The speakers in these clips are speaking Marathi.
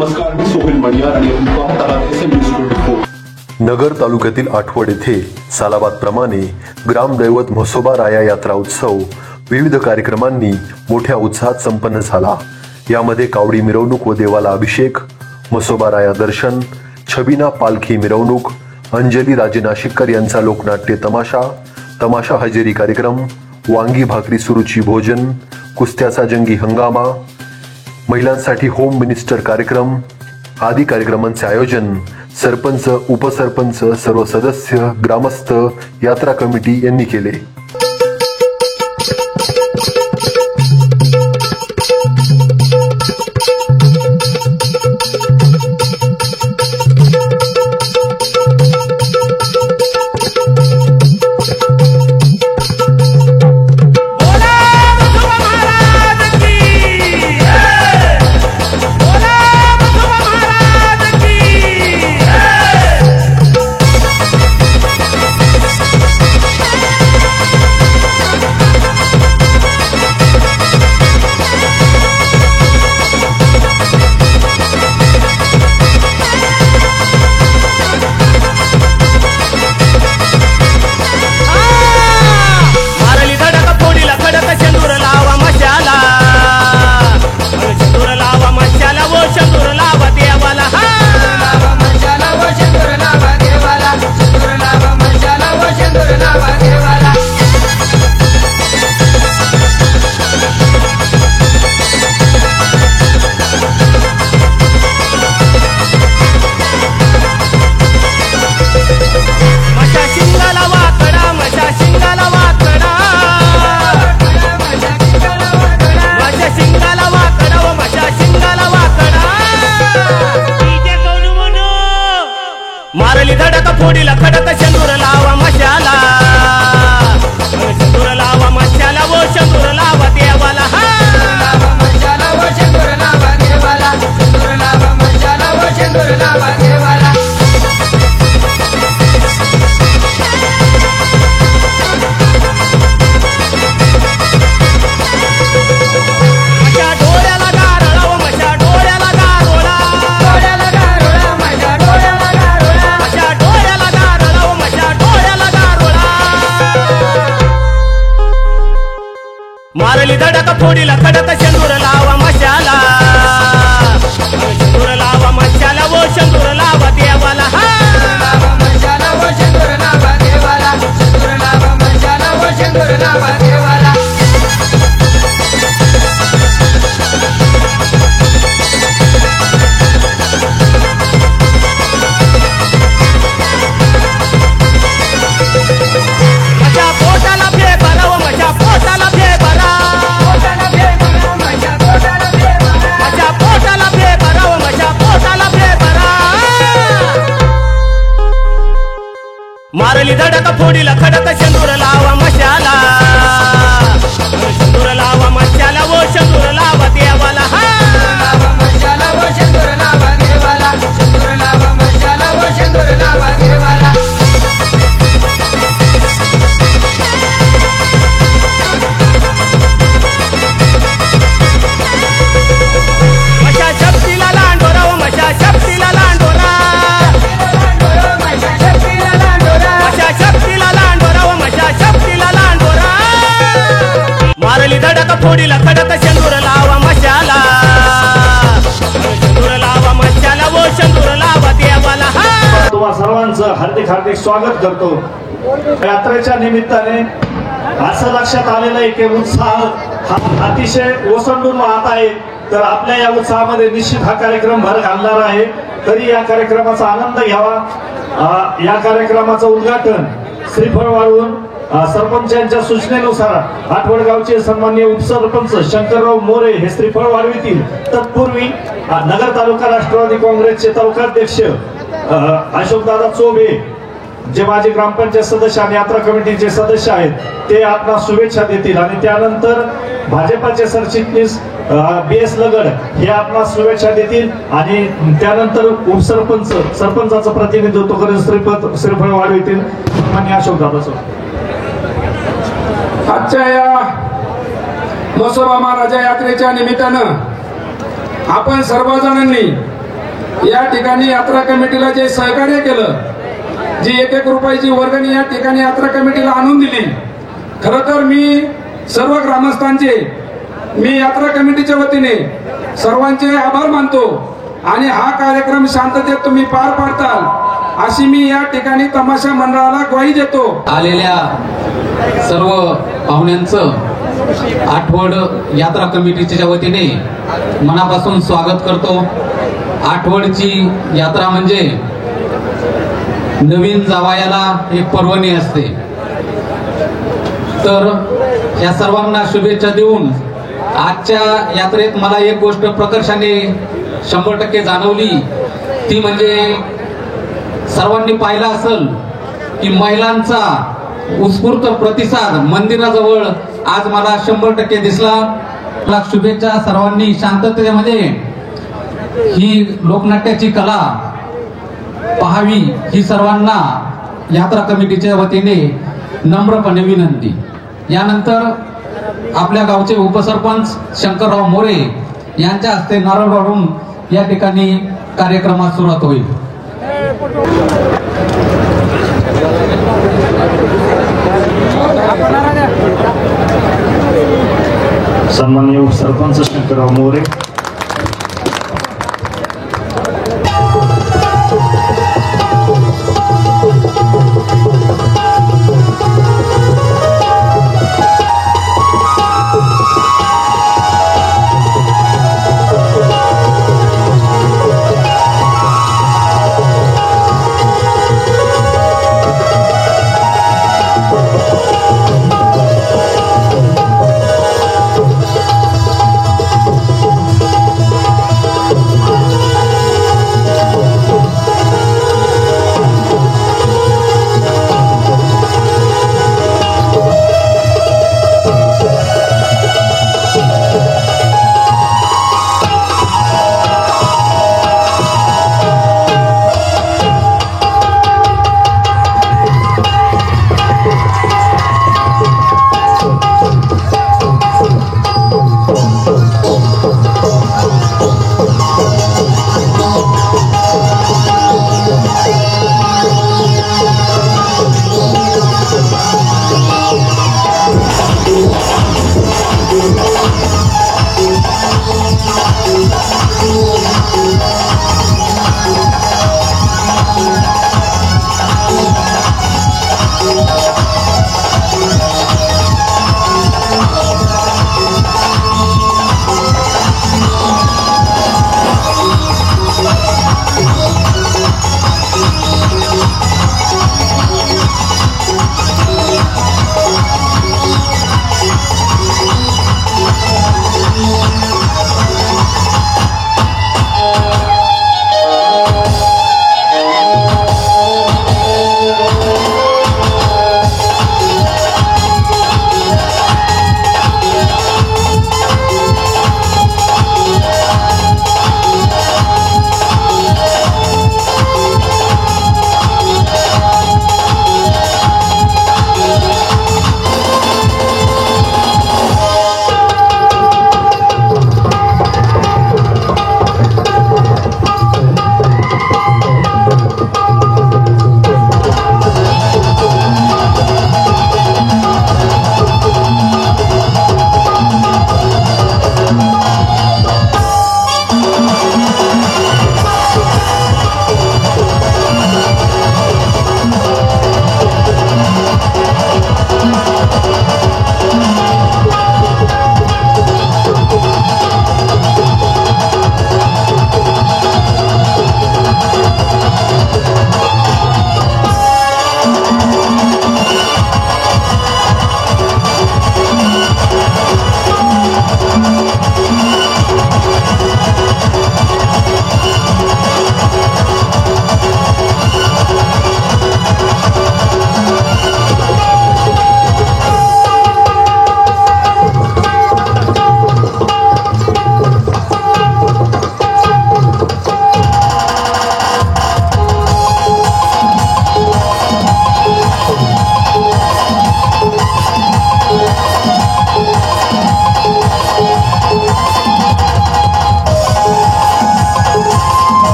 नमस्कार, मी सोहेल मणियार आणि आपण पाहत आहात SM24। नगर तालुक्यातील आठवड येथे सालाबादप्रमाणे ग्रामदैवत म्हसोबा राया यात्रा उत्सव विविध कार्यक्रमांनी मोठ्या उत्साहात संपन्न झाला। यामध्ये कावडी मिरवणूक व देवाला अभिषेक, म्हसोबा राया दर्शन, छबिना पालखी मिरवणूक, अंजली राजे नाशिककर यांचा लोकनाट्य तमाशा हजेरी कार्यक्रम, वांगी भाकरी सुरुची भोजन, कुस्त्याचा जंगी हंगामा, महिलांसाठी होम मिनिस्टर कार्यक्रम आदी कार्यक्रमांचे आयोजन सरपंच, उपसरपंच, सर्व सदस्य, ग्रामस्थ, यात्रा कमिटी यांनी केले। मारली धडक फोडीला खडक शेंदूर लावा मशाला, शेंदूर लावा मशाला वो शेंदूर लावा देवाला, मशाला वो शेंदूर लावा देवाला, शेंदूर लावा मशाला वो शेंदूर लावा देवाला। मारली धडक फोडीला खडक शेंदूर लावा मशाला, शेंदूर लावा मशाला वो शेंदूर लावा देवाला, मशाला वो शेंदूर लावा देवाला, शेंदूर लावा मशाला वो शेंदूर लावा देवाला। मशा पोटाला फेबरा व मशा पोटाला फेबरा, मारली धडक फोडीला खडक शेंदूर लावा मशाला, शेंदूर लावा मशाला वो शेंदूर लावा देवाला, मशाला वो शेंदूर लावा देवाला, शेंदूर लावा मशाला वो शेंदूर लावा देवाला। मशा शक्तीला लांडोरा व मशा शक्तीला लांडोरा, मारली धडक फोडीला खडक शेंदूर लावा मशाला, शेंदूर लावा मशाला वो शेंदूर लावा देवाला। तुम्हा सर्वांचं हार्दिक स्वागत करतो। यात्रेच्या निमित्ताने असं लक्षात आलेलं आहे की उत्साह हा अतिशय ओसंडून वाहत आहे, तर आपल्या या उत्साहामध्ये निश्चित हा कार्यक्रम भर घालणार आहे। तरी या कार्यक्रमाचा आनंद घ्यावा। या कार्यक्रमाचं उद्घाटन श्रीफळ वाढवून सरपंचांच्या सूचनेनुसार आठवड गावचे सन्माननीय उपसरपंच शंकरराव मोरे हे श्रीफळ वाढवितील। तत्पूर्वी नगर तालुका राष्ट्रवादी काँग्रेसचे तालुकाध्यक्ष अशोकदादा चोबे, जे माजी ग्रामपंचायत सदस्य आणि यात्रा कमिटीचे सदस्य आहेत, ते आपणास शुभेच्छा देतील आणि त्यानंतर भाजपाचे सरचिटणीस BS लगड हे आपणास शुभेच्छा देतील आणि त्यानंतर उपसरपंच सरपंचाचं प्रतिनिधित्व करून श्रीफळ वाढवितील माननीय अशोकदादा चोबे। आजच्या या म्हसोबा महाराजा यात्रेच्या निमित्तानं आपण सर्वजणांनी या ठिकाणी यात्रा कमिटीला जे सहकार्य केलं, जी 1-1 रुपयाची वर्गणी या ठिकाणी यात्रा कमिटीला आणून दिली, खरं तर मी सर्व ग्रामस्थांचे, मी यात्रा कमिटीच्या वतीने सर्वांचे आभार मानतो आणि हा कार्यक्रम शांततेत तुम्ही पार पाडताल अशी मी या ठिकाणी तमाशा मंडळाला ग्वाही देतो. आलेल्या सर्व पाहुण्यांचं आठवड यात्रा कमिटीच्या वतीने मनापासून स्वागत करतो. आठवडची यात्रा म्हणजे नवीन जावयाला एक पर्वणी असते. तर या सर्वांना शुभेच्छा देऊन आजच्या यात्रेत मला एक गोष्ट प्रकर्षाने 100% जाणवली, ती म्हणजे सर्वांनी पाहिलं असेल की महिलांचा उत्स्फूर्त प्रतिसाद मंदिराजवळ आज मला 100% दिसला. शुभेच्छा. सर्वांनी शांततेमध्ये ही लोकनाट्याची कला पाहावी ही सर्वांना यात्रा कमिटीच्या वतीने नम्रपणे विनंती. यानंतर आपल्या गावचे उपसरपंच शंकरराव मोरे यांच्या हस्ते नारळ वाढून या ठिकाणी कार्यक्रमास सुरुवात होईल. सन्माननीय उपसरपंच शंकरराव मोरे.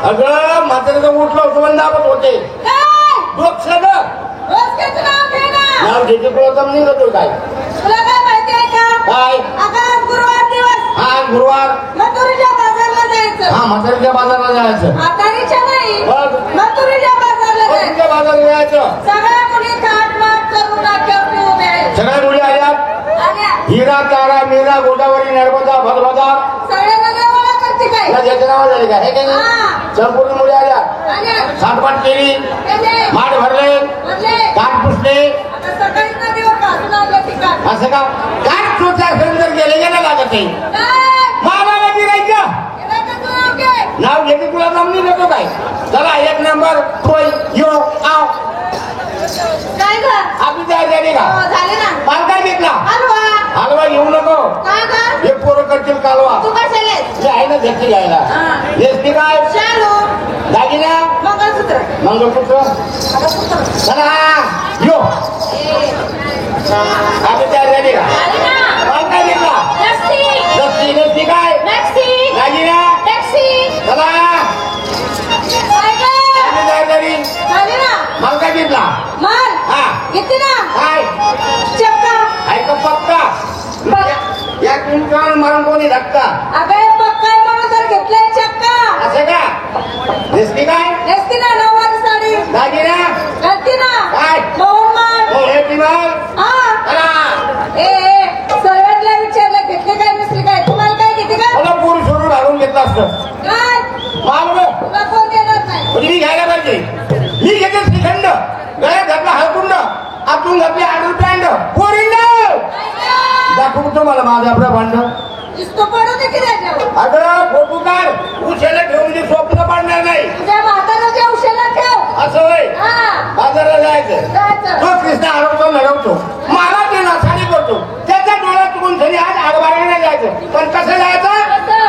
अगं म्हाताऱ्याचं उठलं होतं पण दाबत होते डोक्ष नाव घेते प्रथम निघतो काय तुला काय माहिती आहे का? काय आता गुरुवार दिवस. हा गुरुवार मथुरेच्या बाजारला जायचं. हा म्हाताऱ्याच्या बाजारला जायचं म्हातारीच्या नाही बघ. मथुरेच्या बाजारला जायचं. कोणत्या बाजारला जायचं सगळ्या मुली थाटमाट करून नाक्यावर उभ्या आहेत. सगळ्या मुली आल्यात आल्या. हिरा तारा मीरा गोदावरी नर्मदा भद्रदा सगळ्यांना देवाला करते काय? या ज्याचं नाव झाले का हे काही हा. संपूर्ण मुली आल्या आल्या. साठपाट केली गेले. माठ भरले म्हणले. काठ पुसले आता सकाळीच नदीवर घासून आणलं ठिकाण. असं का काठ चोचा जर गेले गेला लागत नाही काय? मामाला गिरायचं गेलं का तू ओके? नाव घेते तुला जमली नको काय चला एक नंबर तोय यो आव काय ग? आपली तयार झाली का हो, झाले ना. माल काय घेतला हलवा. हलवा घेऊ नको काय ग? हे पोरं करतील कालवा तू कशाला आहेस? हे आहे ना घेतली घ्यायला हा. नेसती काय शालू. दागिना मंगळसूत्र. मंगळसूत्र मंगळसूत्र. चला यो आपली तयार झाली का झाले ना. माल काय घेतला टॅक्सी. नेसती नेसती काय टॅक्सी. दागिना टॅक्सी. चला काय ग? आपली तयार झाली झाले ना. माल काय घेतला माल. हा घेते ना. काय चक्का. ऐका पक्का या कुंकाळ मारून कोणी धक्का अगं पक्का म्हणून तर घेतलाय चक्का. असं का दिसती काय नेसती ना नऊवारी साडी. दागिना घालती ना. काय? बहुमान. हो हे किमान हा. ए सर्वांना विचारलं घेतले काय नसले काय तुम्हाला काय घेते का? मला पोरी सोडून घालून घेतलं असतं काय? माल तुला कोण देणार नाही. म्हणजे मी घ्यायला पाहिजे मी घेते श्रीखंड गळ्यात घातला हळकुंड आतून घातली आडू पॅन्ट पोरी दाखवतो मला माझा आपला भांड दिसतो पडू दे की त्याच्यावर. अगं फोटो काढ उशाला ठेवून म्हणजे स्वप्न पाडणार नाही तुझ्या म्हाताऱ्याच्या उशाला ठेव. असं होय हा. बाजाराला जायचं जायचं. तो कृष्ण हरवतो लढवतो मला ते नासाडी करतो त्याच्या डोळ्यात चुकून तरी आज आडवायला नाही जायचं पण कसं जायचं कसं?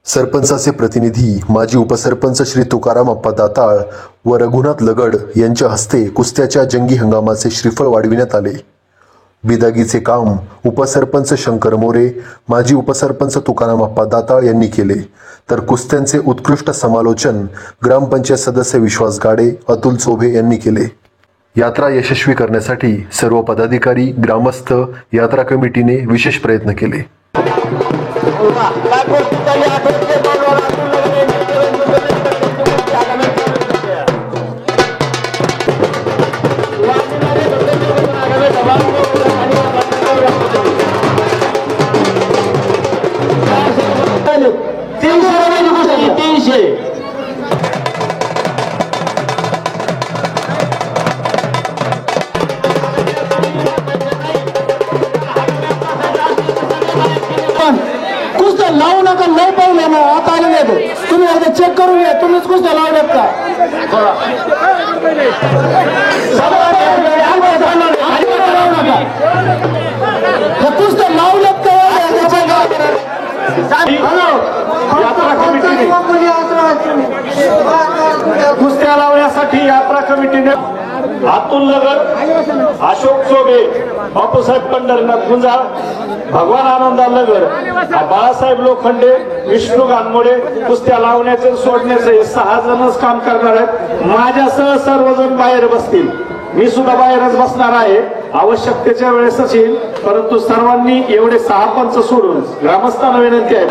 सरपंचाचे प्रतिनिधी माजी उपसरपंच श्री तुकाराम अप्पा दाताळ व रघुनाथ लगड यांच्या हस्ते कुस्त्याच्या जंगी हंगामाचे श्रीफळ वाढविण्यात आले. बिदागीचे काम उपसरपंच शंकर मोरे, माजी उपसरपंच तुकाराम अप्पा दाताळ यांनी केले, तर कुस्त्यांचे उत्कृष्ट समालोचन ग्रामपंचायत सदस्य विश्वास गाडे, अतुल चोभे यांनी केले. यात्रा यशस्वी करण्यासाठी सर्व पदाधिकारी, ग्रामस्थ, यात्रा कमिटीने विशेष प्रयत्न केले. कुस्त्या लावू नका, लय पाहू ना आता आले नाही तुम्ही एकदा चेक करून घ्या तुम्हीच कुस्त्या लावल्यात का कुस्त्या लावल्यात का कुस्त्या लावण्यासाठी यात्रा कमिटीने अतुल नगर, अशोक चोबे, बापूसाहेब पंढरीनाथ गुंजाळ, भगवान आनंदा नगर, बाळासाहेब लोखंडे, विष्णू गानमोडे कुस्त्या लावण्याचे सोडण्याचे हे 6 जणच काम करणार आहेत. माझ्यासह सर्वजण बाहेर बसतील. मी सुद्धा बाहेरच बसणार आहे. आवश्यकतेच्या वेळेसच येईल, परंतु सर्वांनी एवढे 6 पंच सोडून ग्रामस्थांना विनंती आहे.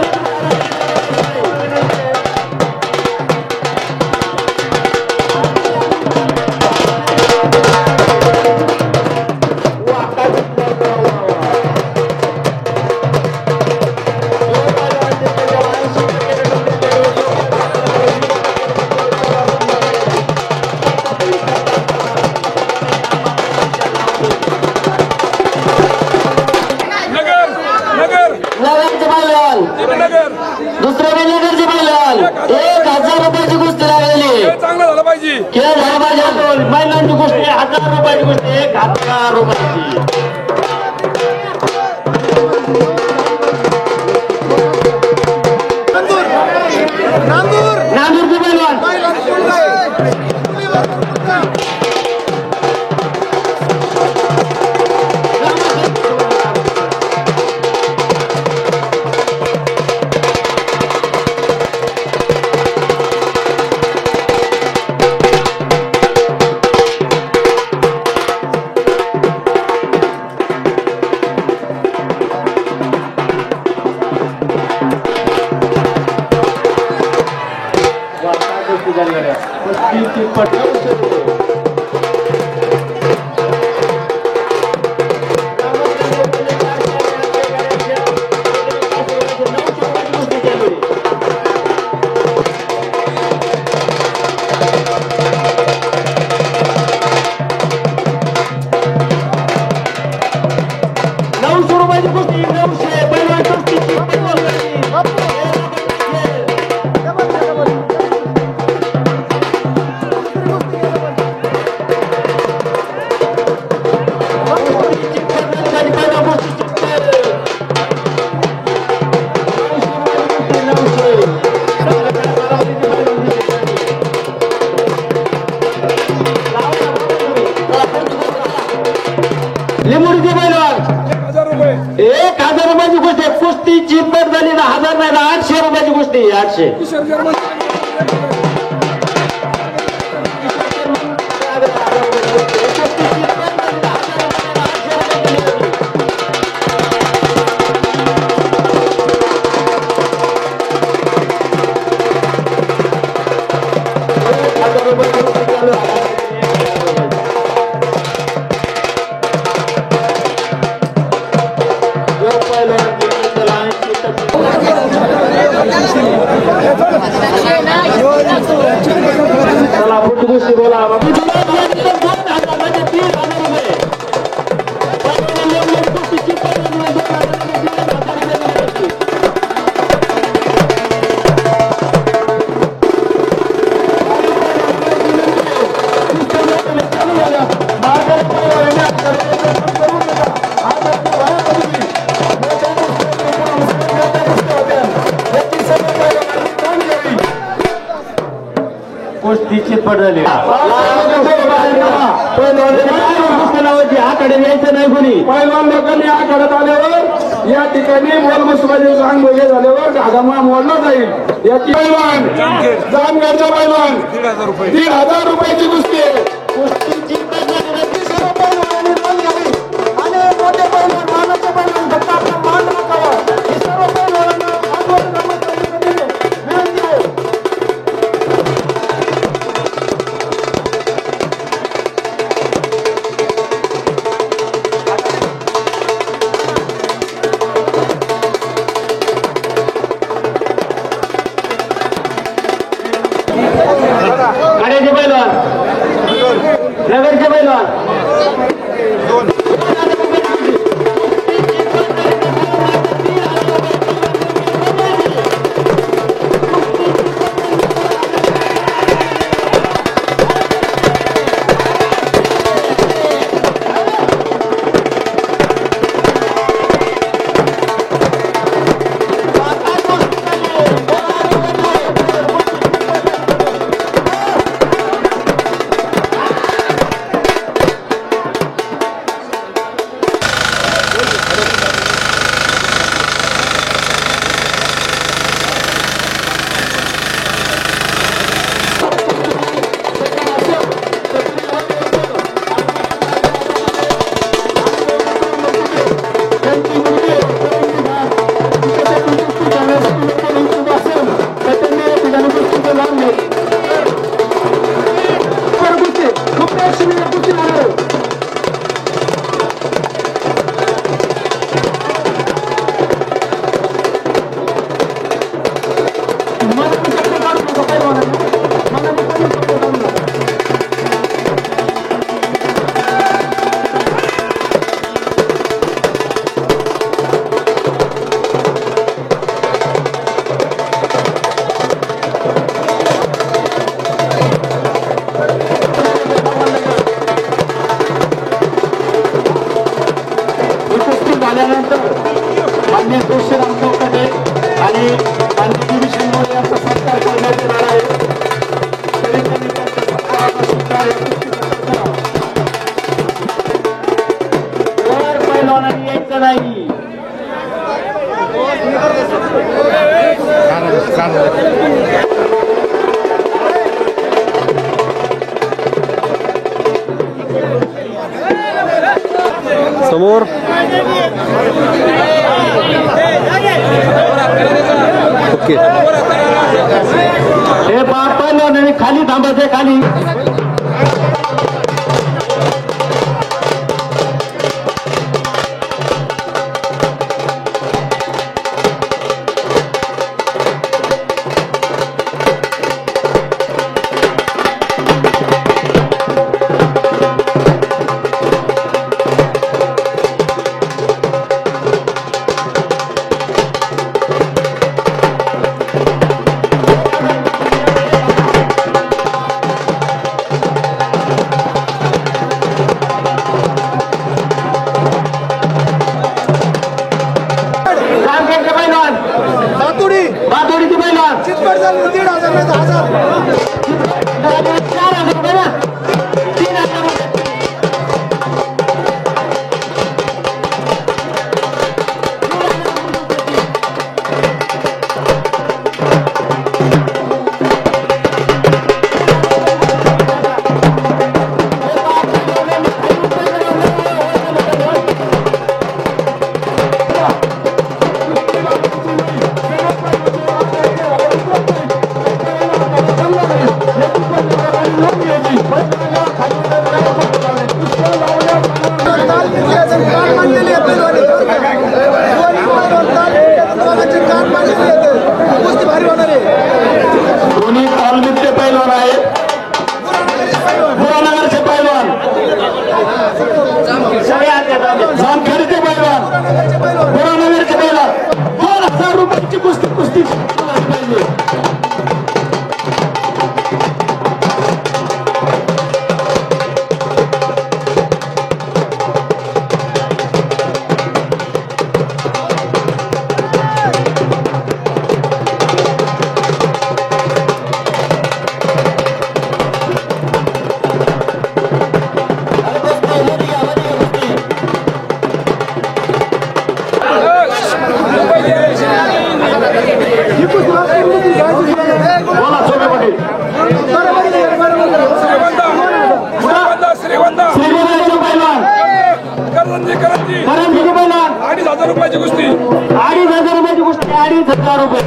दुसऱ्या नगरचे बैलाल 1000 रुपयाची कुस्ती लागलेली. चांगलं झालं पाहिजे. खेळ झाला पाहिजे. बैलांची कुस्ती 1000 रुपयाची कुस्ती 1000 रुपयाची. नांदूरचे बैलवान लिंबोडीचे बैलवान 1000 रुपयाची कुस्ती. कुस्ती चितपट झाली 1000 नाही 800 रुपयाची कुस्ती. 800 झाली. आकडे यायचं नाही कोणी. पहिलवान लोकांनी आखाड्यात आल्यावर या ठिकाणी मोलमसुबाजी अंग वगैरे झाल्यावर घागामा मोडला जाईल. याची पैलवान जामगडचा पैलवान 1500 रुपयाची कुस्ती. कुस्तीची सर्व पैलवानांनी नोंद घ्यावी आणि मोठे पैलवान मानाचे पैलवान फक्त आपला मान राखावा. हे सर्व पैलवानांना आंदोलन करण्यासाठी विनंती आहे. गाड्याचे पैलवान नगरचे पैलवान आणि गिरीशंमुळे यांचा सत्कार करण्यात येणार आहे. तरी त्यांनी त्यांच्या सत्काराचा सत्कार या कुस्तीचा करावा. वर पैलवानांनी यायचं नाही. समोर ओके. हे पैलवानांनी खाली थांबायचे खाली. बातोडीची पैलवान 4,000 रुपये ना 3,000 रुपये. दोन्ही तालमीचे पैलवान आहेत. बुरानगरचे पैलवान, जामखेडचे पैलवान, बुरानगरचे पैलवान. 2,000 रुपयाची कुस्ती बोला सोनेमध्ये श्रीगोंद्याचे पैलवान, करंजीचे पैलवान 2,500 रुपयाची कुस्ती. 2,500 रुपयाची कुस्ती. 2,500 रुपये.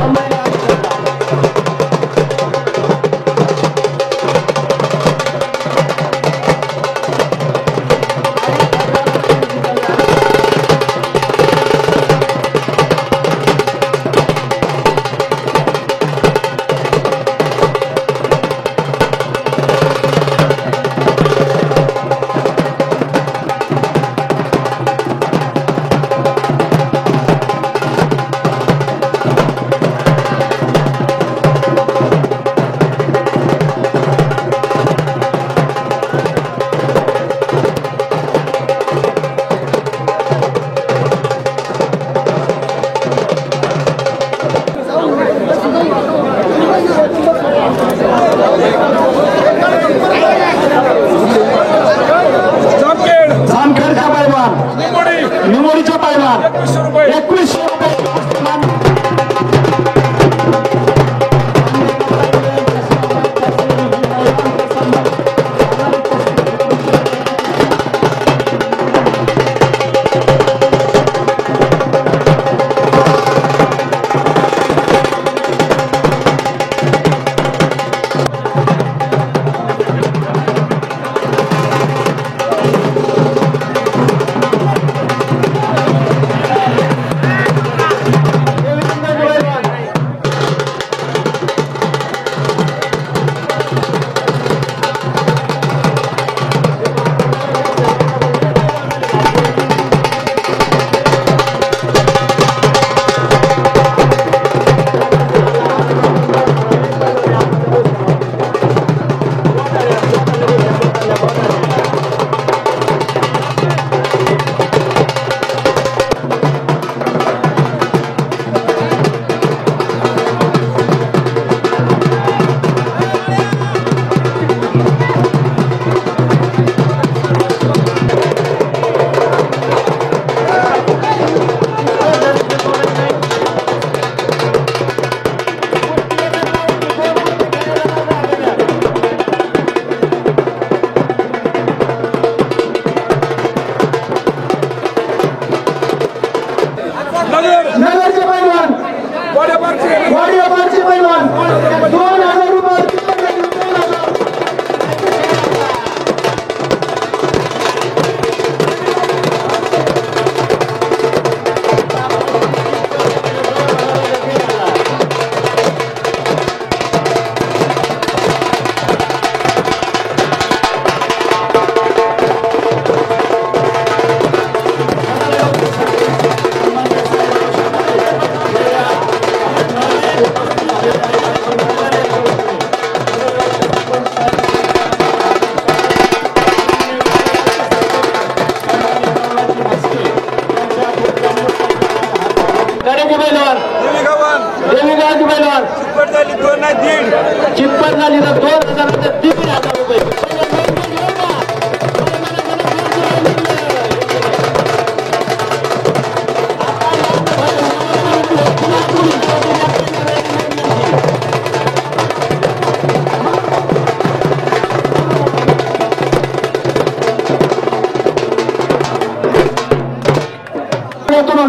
चितपट झाली तर 2000 ते 3000 रुपये.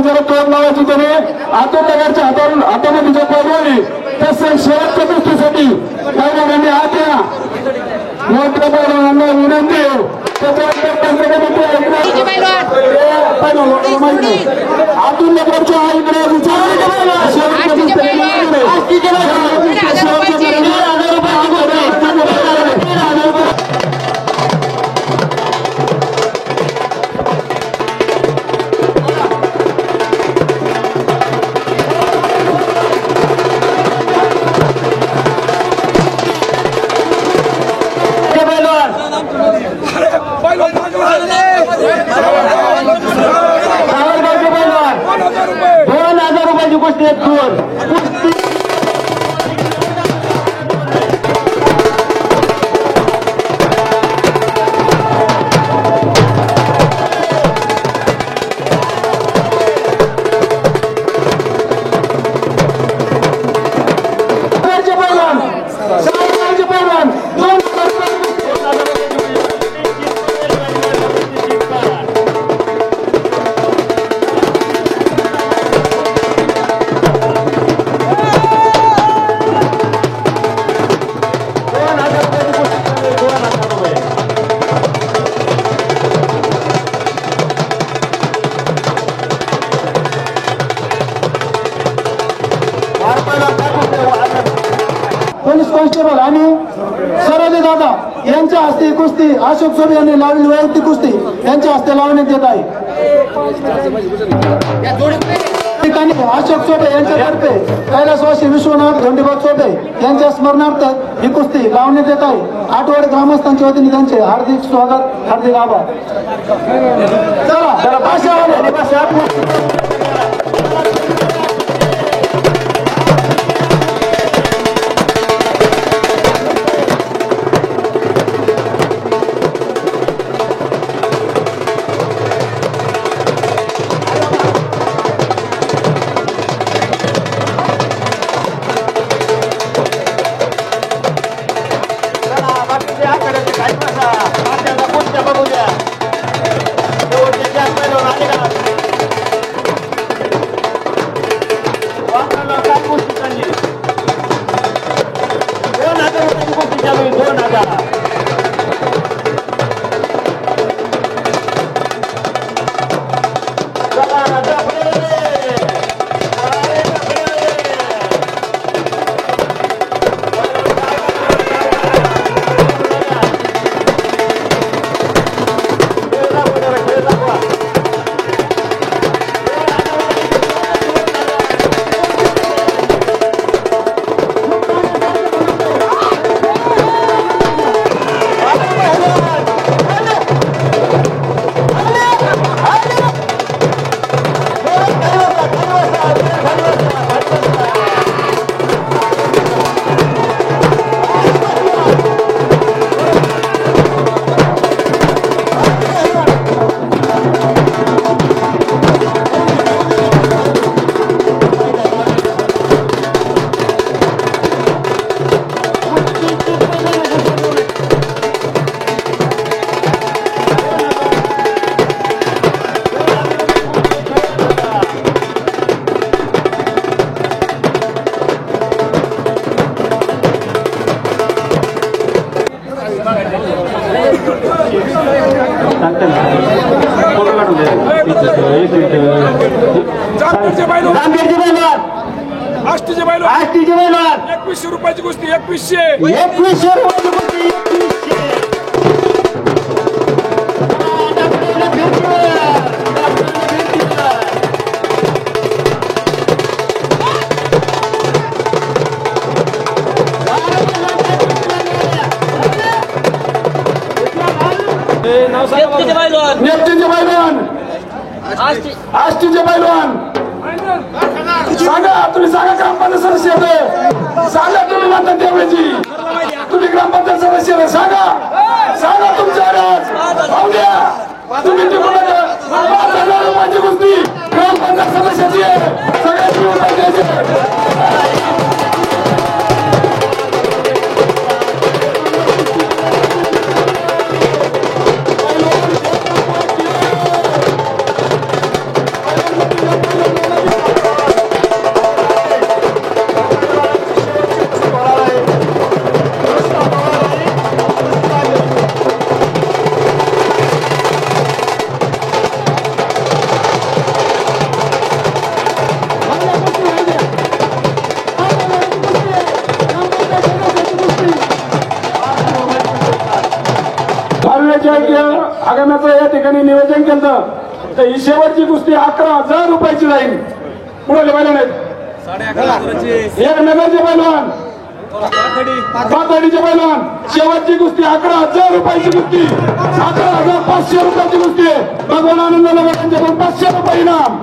जर तोड लावायची तरी आतून नगरच्या हाताने तिच्या बोलवली तसं शेवटच्या दृष्टीसाठी पैलवानांनी हात या मोठ्या पैलवानांना विनंती आतून नगरच्या कुस्ती एक कुस्ती पोलीस कॉन्स्टेबल आणि सरोजे दादा यांच्या हस्ते कुस्ती अशोक सोबे यांनी लावलेली वैयक्तिक कुस्ती यांच्या हस्ते लावण्यात येत आहे. ठिकाणी अशोक सोबे यांच्यातर्फे कैलासवासी विश्वनाथ धोंडीबाग सोबे यांच्या स्मरणार्थ ही कुस्ती लावण्यात येत आहे. आठवडे ग्रामस्थांच्या वतीने त्यांचे हार्दिक स्वागत, हार्दिक आभार. चला आष्टीचे बैल 2100 रुपयाची कुस्ती 2100 रुपयाची कुस्ती 2100 आष्टीचे पैलवान सांगा, तुम्ही सांगा ग्रामपंचायत सदस्य सांगा. करायची तुम्ही ग्रामपंचायत सदस्याला सांगा तुमच्या आज पाहुण्या तुम्ही तिकडून 5,000 रुपयाची कुस्ती ग्रामपंचायत सदस्याची सगळ्यांची उठाव द्यायची. आगमनाचं या ठिकाणी नियोजन केलं तर ही शेवटची कुस्ती 11,000 रुपयाची जाईल. पुढे बैलान आहेत एक नगरचे पैलवान पाथर्डीचे पैलवान. शेवटची कुस्ती 11,000 रुपयाची कुस्ती 11,500 रुपयाची कुस्ती आहे. भगवान आनंद नगर यांच्याकडून 500 रुपये इनाम.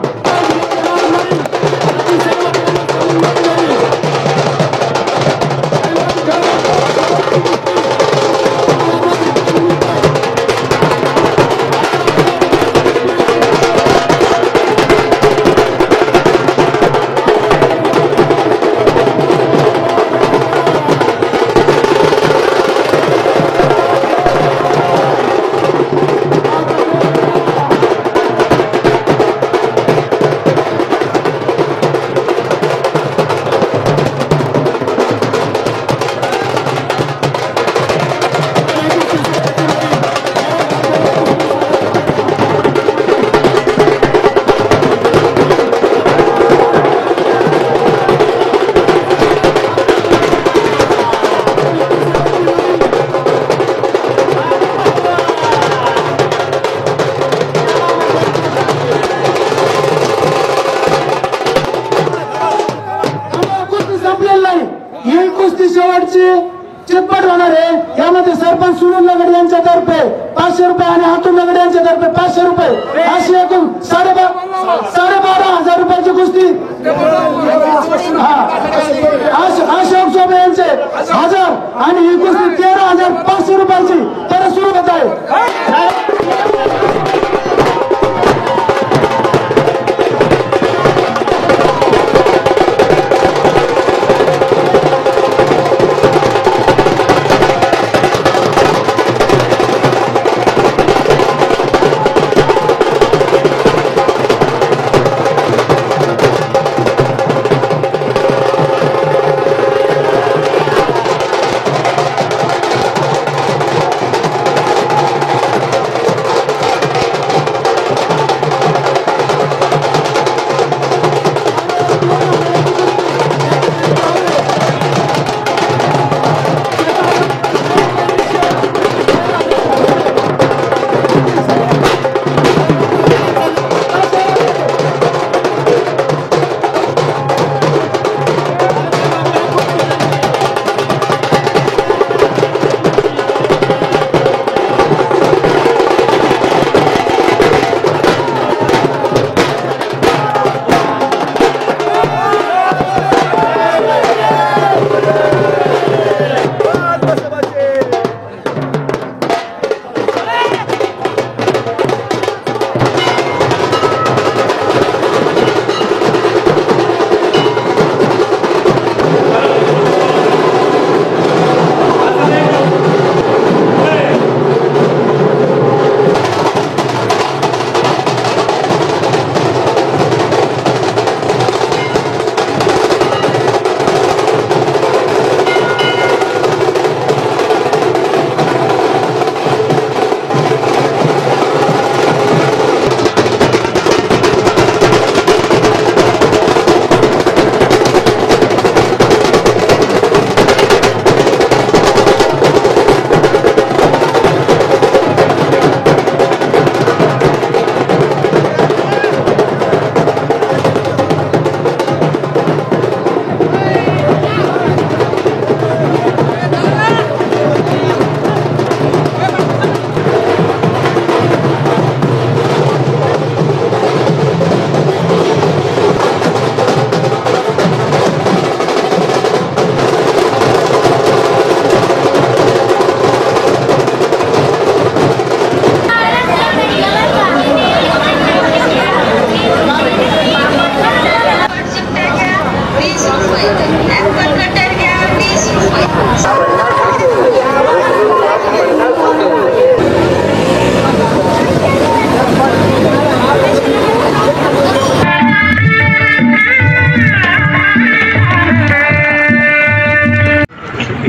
चितपट होणार आहे. यामध्ये सरपंच सुनील लगड यांच्यातर्फे 500 रुपये आणि हातून लगड यांच्यातर्फे 500 रुपये अशी एकूण 12,500 रुपयाची कुस्ती. अशोक शोभे यांचे 1000 आणि ही कुस्ती 13,500 रुपयाची तर सुरू होत आहे.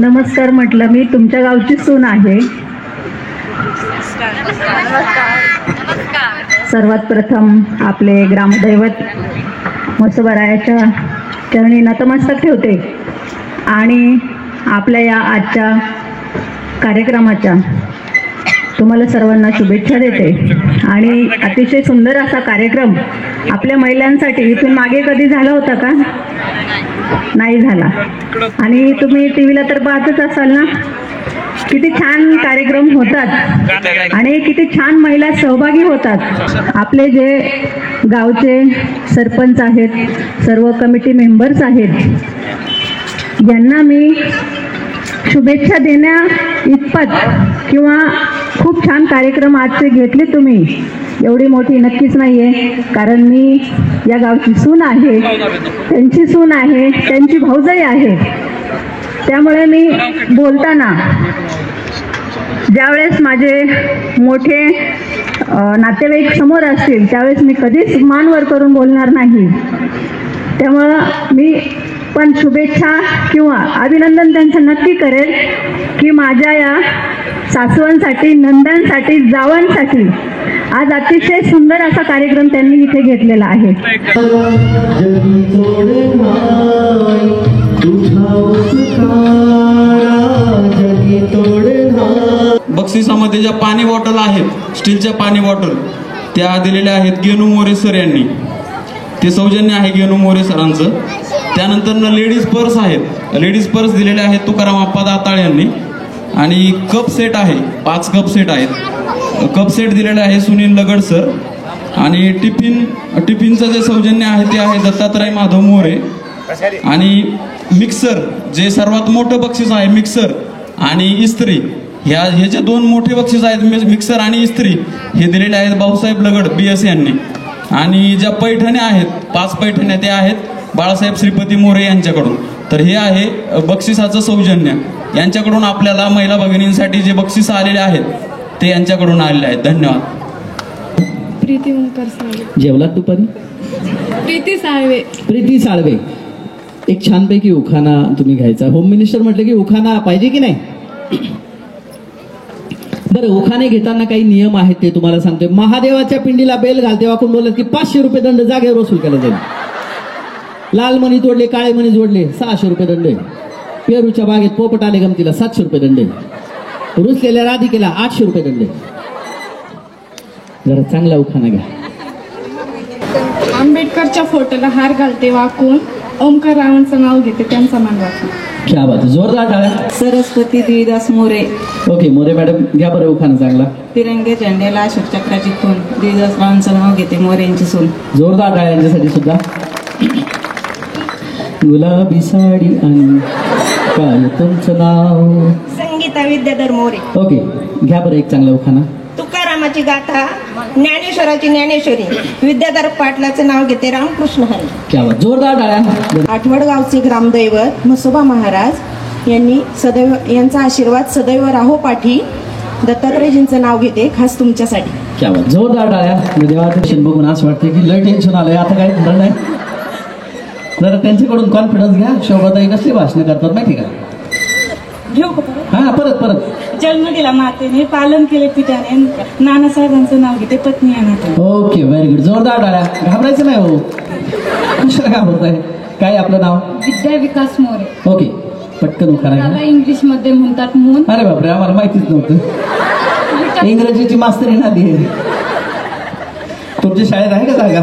नमस्कार म्हटलं, मी तुमच्या गावची सून आहे. सर्वात प्रथम आपले ग्रामदैवत म्हसोबारायाच्या चरणी नतमस्तक ठेवते आणि आपल्या या आजच्या कार्यक्रमाच्या तुम्हाला सर्वांना शुभेच्छा देते. आणि अतिशय सुंदर असा कार्यक्रम आपल्या महिलांसाठी इथून मागे कधी झाला होता का? नाही झाला. आणि तुम्ही टीव्हीला तर पाहतच असाल ना, किती छान कार्यक्रम होतात आणि किती छान महिला सहभागी होतात. आपले जे गावचे सरपंच आहेत, सर्व कमिटी मेंबर्स आहेत, यांना मी शुभेच्छा देण्या इतपत किंवा खूप छान कार्यक्रम आजचे घेतले तुम्ही, एवढी मोठी नक्कीच नाहीये, कारण मी या गावची सून आहे, त्यांची सून आहे, त्यांची भाऊजाई आहे. त्यामुळे मी बोलताना ज्यावेळेस माझे मोठे नातेवाईक समोर असतील त्यावेळेस मी कधीच मान वर करून बोलणार नाही. त्यामुळं मी पण शुभेच्छा किंवा अभिनंदन त्यांचं नक्की करेल की माझ्या या सासवांसाठी, नंदांसाठी, जावांसाठी आज अतिशय सुंदर असा कार्यक्रम त्यांनी इथे घेतलेला आहे. बक्षिसामध्ये ज्या पाणी बॉटल आहेत, स्टीलच्या पाणी बॉटल, त्या दिलेल्या आहेत गेनू मोरे सर यांनी. ते सौजन्य आहे गेनू मोरे सरांचं. त्यानंतर लेडीज पर्स आहेत, लेडीज पर्स दिलेले आहेत तुकाराम आप्पा दाताळ यांनी. आणि कप सेट आहे, 5 कप सेट आहेत. कप सेट दिलेले आहे सुनील लगड सर. आणि टिफिनचं जे सौजन्य आहे ते आहे दत्तात्रय माधव मोरे. आणि मिक्सर, जे सर्वात मोठं बक्षीस आहे, मिक्सर आणि इस्त्री, हे जे 2 मोठे बक्षीस आहेत, मिक्सर आणि इस्त्री, हे दिलेले आहेत भाऊसाहेब लगड BS यांनी. आणि ज्या पैठण्या आहेत, 5 पैठण्या, त्या आहेत बाळासाहेब श्रीपती मोरे यांच्याकडून. तर हे आहे बक्षिसाचं सौजन्य. यांच्याकडून आपल्याला महिला भगिनींसाठी जे बक्षीस आलेले आहेत ते यांच्याकडून आलेले आहेत. धन्यवाद. प्रीती ओंकार साळवे. जेवलात दुपारी? प्रीती साळवे. एक छानपैकी उखाणा तुम्ही घ्यायचा. होम मिनिस्टर म्हटलं की उखाणा पाहिजे की नाही? बरं, उखाणे घेताना काही नियम आहेत ते तुम्हाला सांगतोय. महादेवाच्या पिंडीला बेल घालते वाकून बोलत की 500 रुपये दंड जागेवर वसूल केला जाईल. लाल मणी तोडले, काळे मणी जोडले, 600 रुपये दंड. पेरूच्या बागेत पोपट आले गमतीला, 700 रुपये दंड. रुसलेल्या राधिकेला 800 रुपये दंड. जरा चांगला उखाणा घ्या. आंबेडकरच्या फोटोला हार घालते वाकून, ओमकार रावांचं नाव घेते, त्यांचा मान राखून. क्या बात, जोरदार टाळ्या. सरस्वती देवीदास मोरे. ओके, मोरे मॅडम घ्या बरं उखाणा चांगला. तिरंगे झेंड्याला अशोक चक्राची खून, देवीदास रावांचं नाव घेते, मोरेंची सून. जोरदार टाळ्या यांच्यासाठी सुद्धा. गुलाबी साडी आणि काय तुमचं नाव? संगीता विद्याधर मोरे. ओके, घ्या बरं एक चांगला उखाणा. तुकारामाची गाथा, ज्ञानेश्वराची ज्ञानेश्वरी, विद्याधर पाटलाचे नाव घेते, रामकृष्ण हरी. क्या बात, जोरदार टाळ्या. आठवडगावचे ग्रामदैवत म्हसोबा महाराज यांनी यांचा आशीर्वाद सदैव राहो पाठी, दत्तात्रयजींचं नाव घेते खास तुमच्यासाठी. क्या बात, जोरदार टाळ्या. देवाचं बघून असं वाटते की लय टेन्शन आलंय, आता काही धरण नाही. जरा त्यांच्याकडून कॉन्फिडन्स घ्या. शोभाताई कसली भाषण करतात माहिती का? घेऊ का परत? हा, परत. जन्म दिला मातेने, पालन केले पित्याने, नानासाहेबांचं नाव घेते, पत्नी अनाथ. Okay, very good. जोरदार टाळ्या. घाबरायचं नाही हो, कशाला घाबरताय? काय आपलं नाव? विद्या विकास मोरे. ओके, पटकन उखाणा. इंग्लिश मध्ये म्हणतात मून. अरे बापरे, आम्हाला माहितीच नव्हतं. इंग्रजीची मास्तरी नादी आहे. तुमच्या शाळेत आहे का जागा?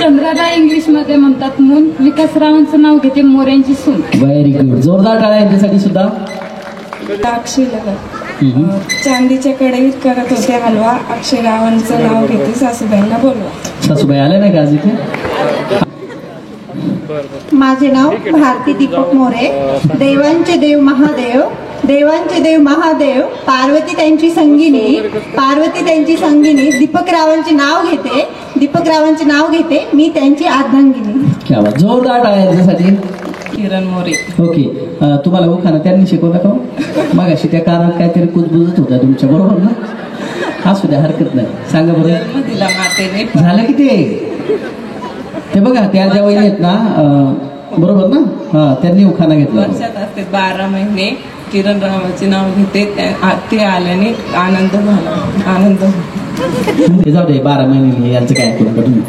चंद्राला इंग्लिश मध्ये म्हणतात मून. विकासरावांचं नाव घेते, मोऱ्यांची सून. Very good. जोरदार टाळ्या यांच्यासाठी सुद्धा. अक्षय चांदीच्या कढईत करत होते हलवा, अक्षय रावांचं नाव घेते, सासूबाईंना बोलवा. सासूबाई आले नाही का आज इथे? माझे नाव भारती दीपक मोरे. देवांचे देव महादेव, देवांचे देव महादेव, पार्वती त्यांची संगिनी, दीपकरावांचे नाव घेते, मी त्यांची अर्धांगिनी. क्या बात, जोरदार टाळ्या यांच्यासाठी. किरण मोरे. ओके, तुम्हाला उखाणा त्यांनी शिकवलं का? मग अशी त्या कानात काहीतरी कुजबुजत होत्या तुमच्या, बरोबर ना? असू द्या, हरकत नाही. सांगा बरं. जन्म दिला मातेने. झालं की ते बघा, त्या ज्या वहिनी आहेत ना, बरोबर ना? हा, त्यांनी उखाणा घेतला. वर्षात असते 12 महिने किरणरावाचे नाव घेते ते आल्याने आनंद झाला. आनंद हे जाऊ दे, 12 महिने यांचं काय ऐकू नका तुम्ही.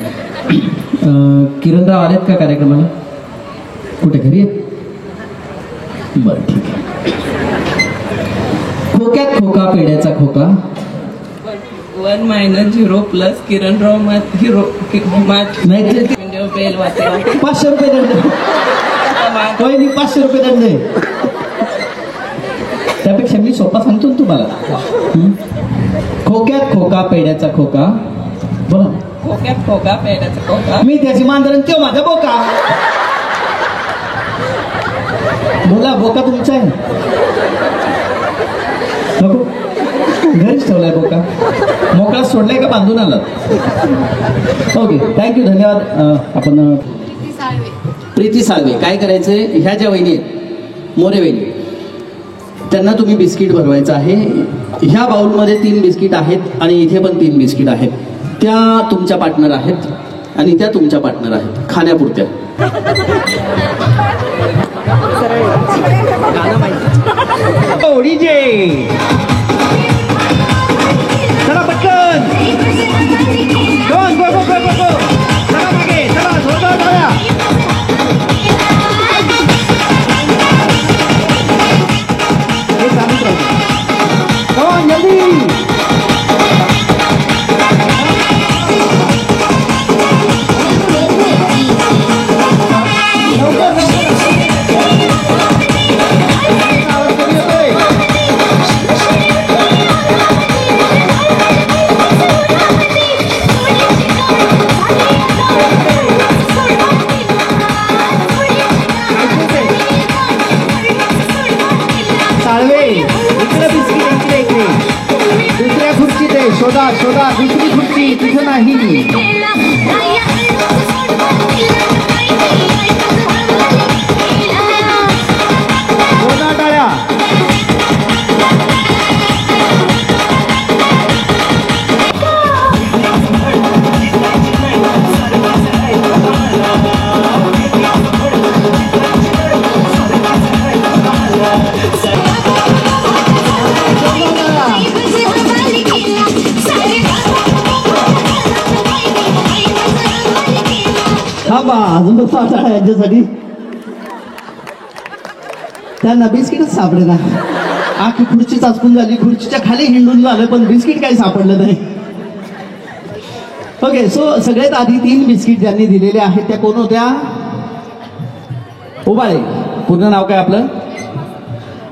किरणराव आलेत का कार्यक्रमाला? कुठे, घरी आहेत? बरं, ठीक आहे. खोक्यात खोका पेड्याचा खोका. 1 - 0 प्लस किरणराव हिरो बेल वाटे 500 रुपये दंड. पहिली 500 रुपये दंड आहे. त्यापेक्षा मी सोपा सांगतो ना तुम्हाला. खोक्यात खोका पेड्याचा खोका. बोला. खोक्यात खोका पेड्याचा खोका. मी त्याची मांजर तो माझा बोका. बोला, बोका तुमचा आहे. नको, घरीच ठेवलाय बोका. मोकळा सोडलाय का बांधून आला? ओके, थँक्यू, धन्यवाद. आपण प्रीती साळवे. काय करायचंय, ह्या ज्या वहिनी आहेत, मोरे वहिनी, त्यांना तुम्ही बिस्किट भरवायचं आहे. ह्या बाउलमध्ये 3 बिस्किट आहेत आणि इथे पण 3 बिस्किट आहेत. त्या तुमच्या पार्टनर आहेत आणि त्या तुमच्या पार्टनर आहेत, खाण्यापुरत्या. चला पटकन, चला मागे, चला जोरदार टाळ्या. हे चालूच राहते. जल्दी. दुसऱ्या खुर्ची दे, शोधा शोधा दुसरी खुर्ची, तिथं नाही. शोधा टाळ्या. अजून यांच्यासाठी त्यांना बिस्किटच सापडे ना. आखी खुर्ची चाचपून झाली, खुर्चीच्या खाली हिंडून झालं, पण बिस्किट काही सापडलं नाही. ओके, सो सगळ्यात आधी 3 बिस्किट ज्यांनी दिलेले आहेत त्या कोण होत्या? उबाळे. पूर्ण नाव काय आपलं?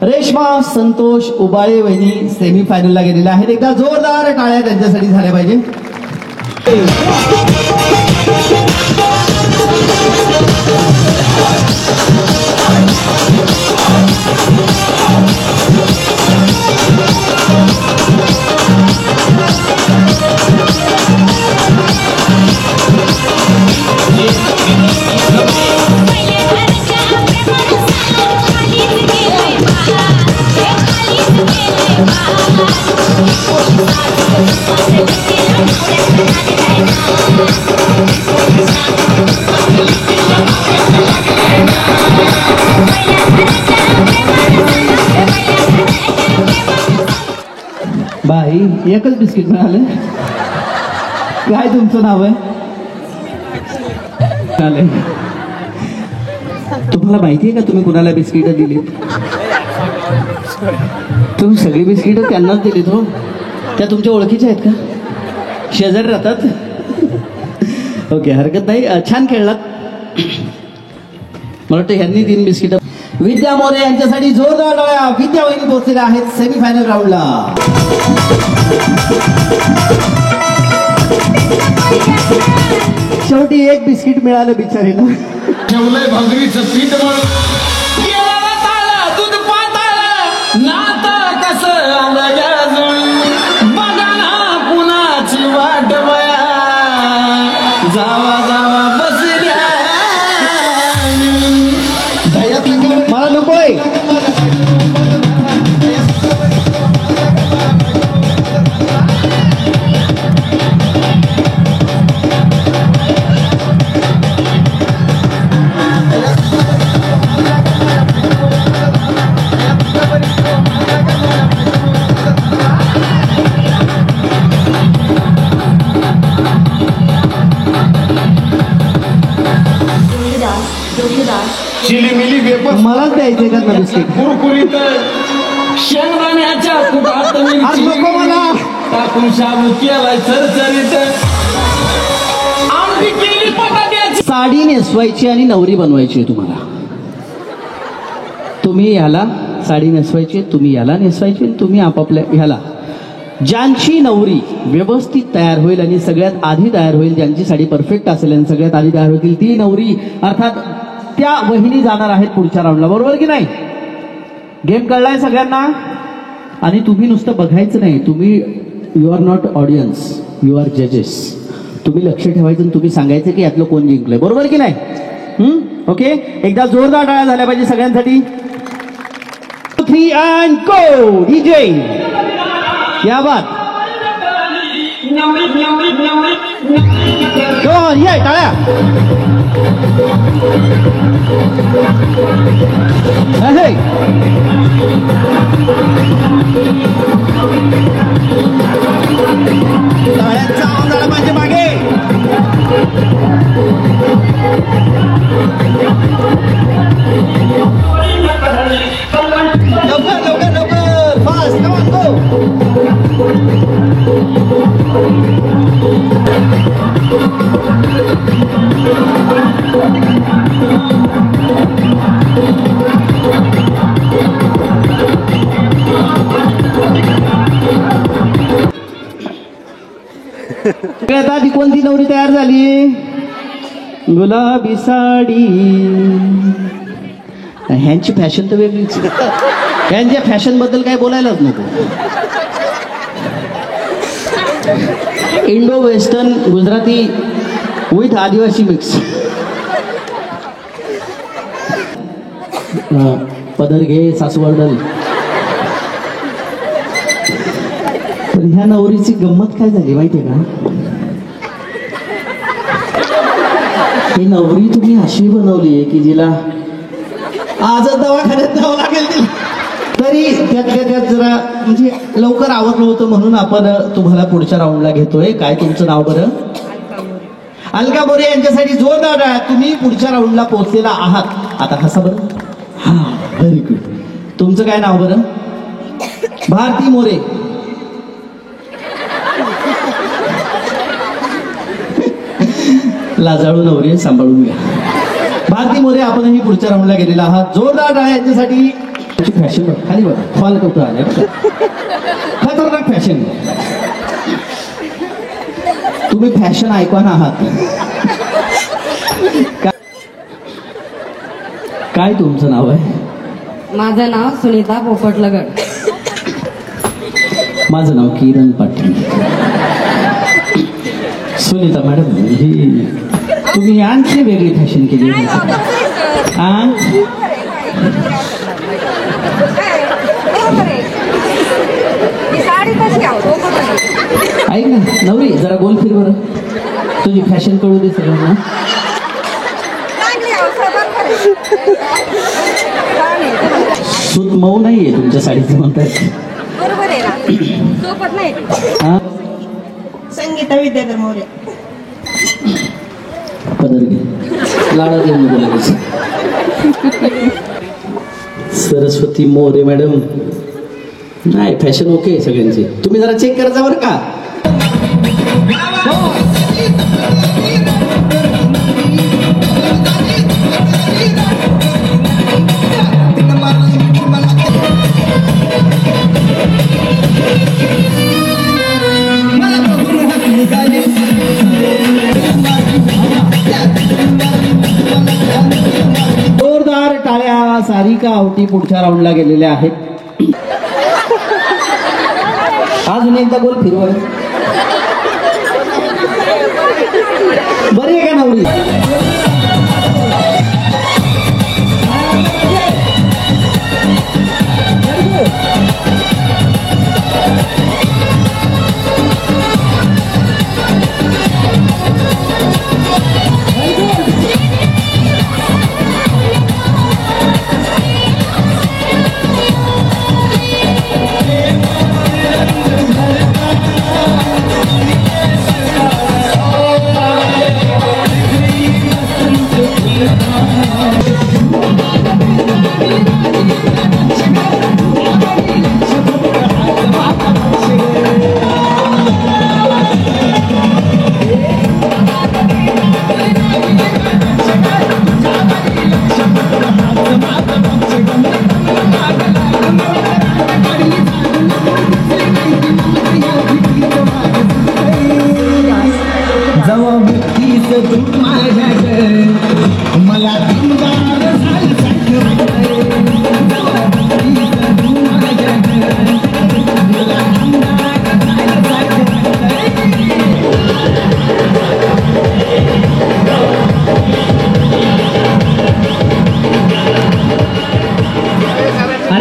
रेश्मा संतोष उबाळे वहिनी सेमीफायनलला गेलेल्या आहेत. एकदा जोरदार टाळ्या त्यांच्यासाठी झाल्या पाहिजे. बाई, एकच बिस्किट मिळालं. काय तुमचं नाव आहे? चालेल. तुम्हाला माहिती आहे का तुम्ही कुणाला बिस्किट दिली? तुम्ही सगळी बिस्किट त्यांनाच दिलीत हो. त्या तुमच्या ओळखीच्या आहेत का? शेजारी राहतात? ओके, हरकत नाही. छान खेळलात. मला वाटतं ह्यांनी 3 बिस्किट. विद्या मोरे यांच्यासाठी जोरदार टाळ्या. विद्या वहिनी पोहोचलेल्या आहेत सेमीफायनल राऊंडला. शेवटी 1 बिस्किट मिळालं बिचारीला. ठेवलंय भाकरीचं पीठ दूध पाताळ नाता कसं आलं बघा ना कुणाची वाट बया जावा जावा बसल्या मला नकोय. बिस्किट ना बिस्किट कुरकुरीत शेंगदाण्याच्या कुटात आज नको मला. टाकून शाबू केलाय चरचरीत आमटी केली बटाट्याची. साडी नेसवायची आणि नवरी बनवायची आहे तुम्हाला. तुम्ही ह्याला साडी नेसवायची, तुम्ही याला नेसवायची, तुम्ही आपापल्या ह्याला. ज्यांची नवरी व्यवस्थित तयार होईल आणि सगळ्यात आधी तयार होईल, ज्यांची साडी परफेक्ट असेल आणि सगळ्यात आधी तयार होतील, ती नवरी अर्थात त्या वहिनी जाणार आहेत पुढच्या राऊंडला. बरोबर की नाही? गेम कळलाय सगळ्यांना? आणि तुम्ही नुसतं बघायचं नाही, तुम्ही you are not audience, you are जजेस. तुम्ही लक्ष ठेवायचं आणि तुम्ही सांगायचं की यातलं कोण जिंकलंय. बरोबर की नाही? ओके, एकदा जोरदार टाळ्या झाल्या पाहिजे सगळ्यांसाठी. 3 and go DJ. क्या बात. Go on, ये टाळ्या. Hey. टाळ्यांचा आवाज झाला पाहिजे मागे. लवकर लवकर फास्ट. Come on go. सगळ्यात आधी कोणती नवरी तयार झाली? गुलाबी साडी. ह्यांची फॅशन तर वेगळीच. ह्यांच्या फॅशन बद्दल काय बोलायलाच नको. इंडो वेस्टर्न गुजराती विथ आदिवासी मिक्स. पदर घे सासूवर्धन. पण ह्या नवरीची गंमत काय झाली माहितीये का? ही नवरी तुम्ही अशी बनवली की जिला आजच दवाखान्यात जावं लागेल तिला. तरी त्यातल्या त्यात जरा म्हणजे लवकर आवरलं होतं म्हणून आपण तुम्हाला पुढच्या राऊंडला घेतोय. काय तुमचं नाव बरं? अलका मोरे यांच्यासाठी जोरदार टाळ्या. तुम्ही पुढच्या राऊंडला पोहोचलेला आहात. आता हसा बरं. हा, व्हेरी गुड. तुमचं काय नाव बरं? भारती मोरे. लाजाळू नवरी सांभाळून घ्या. भारती मोरे आपणही पुढच्या राऊंडला गेलेला आहात. जोरदार टाळ्या यांच्यासाठी. फॅशन खाली बघा, फॉल करतो आले. खतरनाक फॅशन. तुम्ही फॅशन ऐकवान आहात. काय तुमचं नाव आहे? माझं नाव सुनीता पोपटलगड. माझं नाव किरण पाटील. सुनीता मॅडम, ही तुम्ही आणखी वेगळी फॅशन केली. ऐक ना नवरी, जरा गोल फिर बरं. तुझी फॅशन कळू दे सगळ्यांना. सूत मऊ नाहीये तुमच्या साडीची म्हणतात. बरोबर आहे ना, सोबत नाही. संगीता विद्याधर मोरे. पदर घे, लाडा देऊ नको लगेच. सरस्वती मोरे मॅडम. नाही फॅशन ओके सगळ्यांची. तुम्ही जरा चेक करायचा बरं का. जोरदार टाळ्या. सारिका आवटी पुढच्या राऊंडला गेलेल्या आहेत. अजून एकदा गोल फिरवा. बरी आहे का नवरी?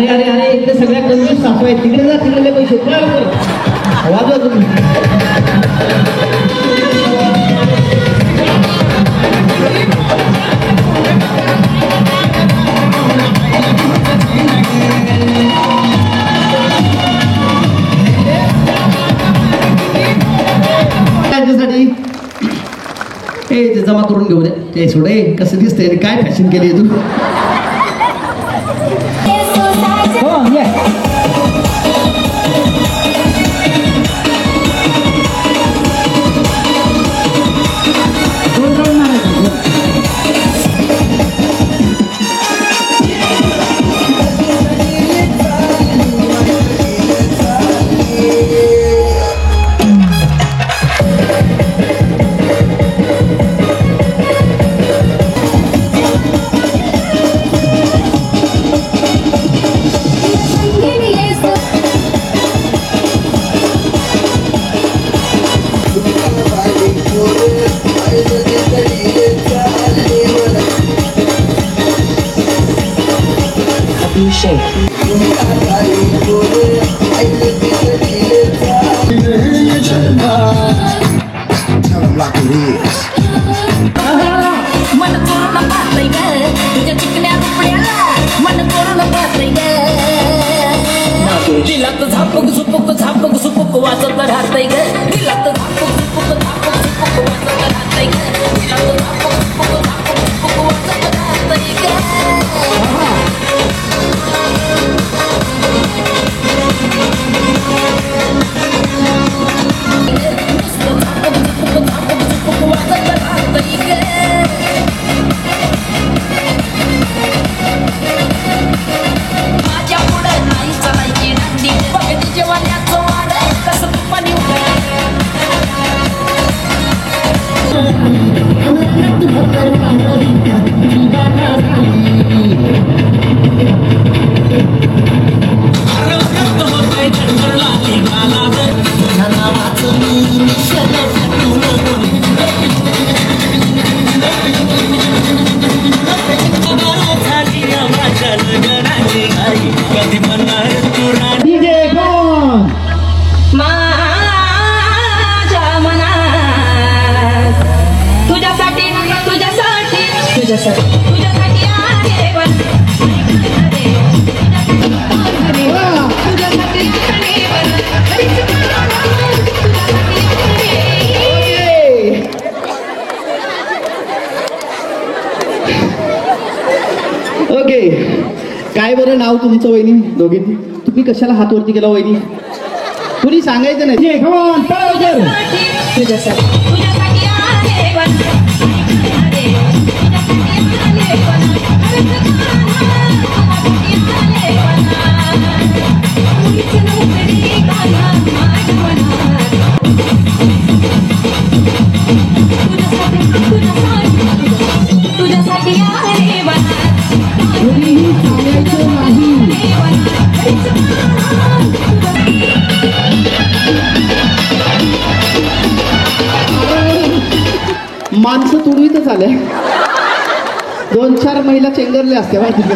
अरे अरे अरे इकडे सगळ्या कंजूस सासू आहेत, तिकडे जा, तिकडे पैसे वाजवा तुम्ही. त्याच्यासाठी ते जमा करून घेऊ दे. ते सोडे कसं दिसतंय, काय फॅशन केली तू. हो ये. दिलात झापक झुपक वाजत राहतय ग. दिलात झापक झुपक वाजत राहतय ग. दिलात झापक झुपक वाजत राहतय ग. ओके, काय बरं नाव तुमचं वहिनी दोघींनी? तुम्ही कशाला हात वरती केला वहिनी? कुणी सांगायचं नाही. माणसं तुडवीतच आल्या. 2-4 महिला चेंगरल्या असत्या माहिती का?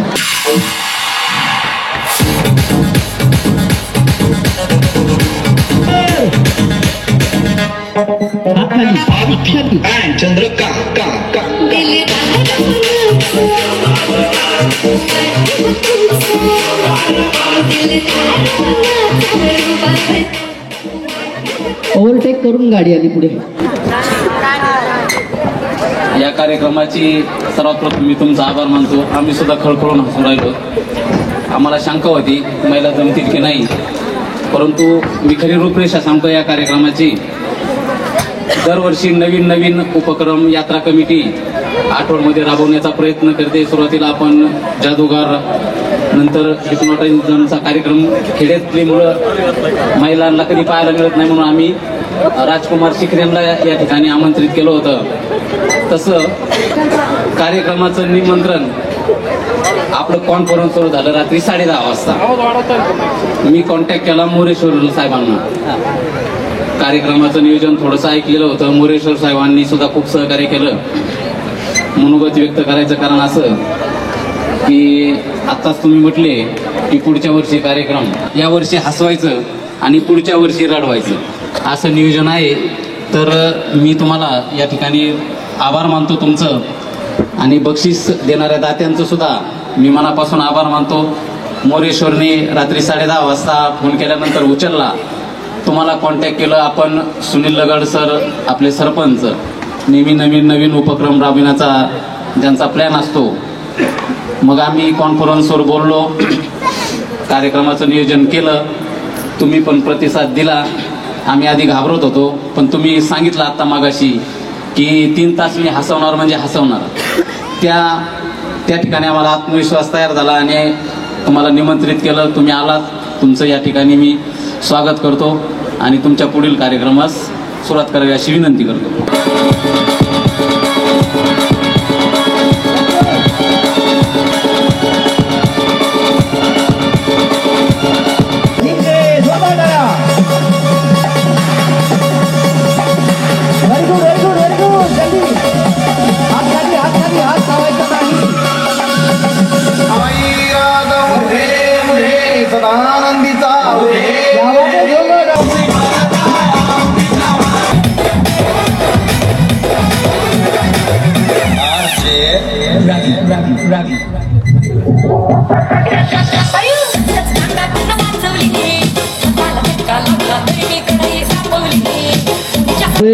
चंद्र का ओव्हरटेक करून गाडी आली पुढे. या कार्यक्रमाची सर्वात प्रथम मी तुमचा आभार मानतो. आम्ही सुद्धा खळखळून हसून राहिलो. आम्हाला शंका होती महिला जमतील की नाही, परंतु मी खरी रूपरेषा सांगतो या कार्यक्रमाची. दरवर्षी नवीन नवीन उपक्रम यात्रा कमिटी आठवडमध्ये राबवण्याचा प्रयत्न करते. सुरुवातीला आपण जादूगार, नंतर हिप्नोटायझमचा कार्यक्रम खेड्यातल्यामुळं महिलांना कधी पाहायला मिळत नाही म्हणून आम्ही राजकुमार शिखरेंना या ठिकाणी आमंत्रित केलं होतं. तसं कार्यक्रमाचं निमंत्रण आपलं कॉन्फरन्स सुरू झालं रात्री 10:30 वाजता. मी कॉन्टॅक्ट केला मोरेश्वर साहेबांना. कार्यक्रमाचं नियोजन थोडंसं ऐकलेलं होतं. मोरेश्वर साहेबांनी सुद्धा खूप सहकार्य केलं. मनोगत व्यक्त करायचं कारण असं की आत्ताच तुम्ही म्हटले की पुढच्या वर्षी कार्यक्रम, या वर्षी हसवायचं आणि पुढच्या वर्षी रडवायचं असं नियोजन आहे. तर मी तुम्हाला या ठिकाणी आभार मानतो तुमचं, आणि बक्षीस देणाऱ्या दात्यांचं सुद्धा मी मनापासून आभार मानतो. मोरेश्वरने रात्री 10:30 वाजता फोन केल्यानंतर उचलला, तुम्हाला कॉन्टॅक्ट केलं. आपण सुनील लगड सर, आपले सरपंच, नेहमी नवीन उपक्रम राबविण्याचा ज्यांचा प्लॅन असतो, मग आम्ही कॉन्फरन्सवर बोललो, कार्यक्रमाचं नियोजन केलं. तुम्ही पण प्रतिसाद दिला. आम्ही आधी घाबरत होतो, पण तुम्ही सांगितलं आत्ता मागाशी की 3 तास मी हसवणार म्हणजे हसवणार. त्या ठिकाणी आम्हाला आत्मविश्वास तयार झाला आणि तुम्हाला निमंत्रित केलं. तुम्ही आलात, तुमचं या ठिकाणी मी स्वागत करतो आणि तुमच्या पुढील कार्यक्रमास सुरुवात करावी अशी विनंती करतो.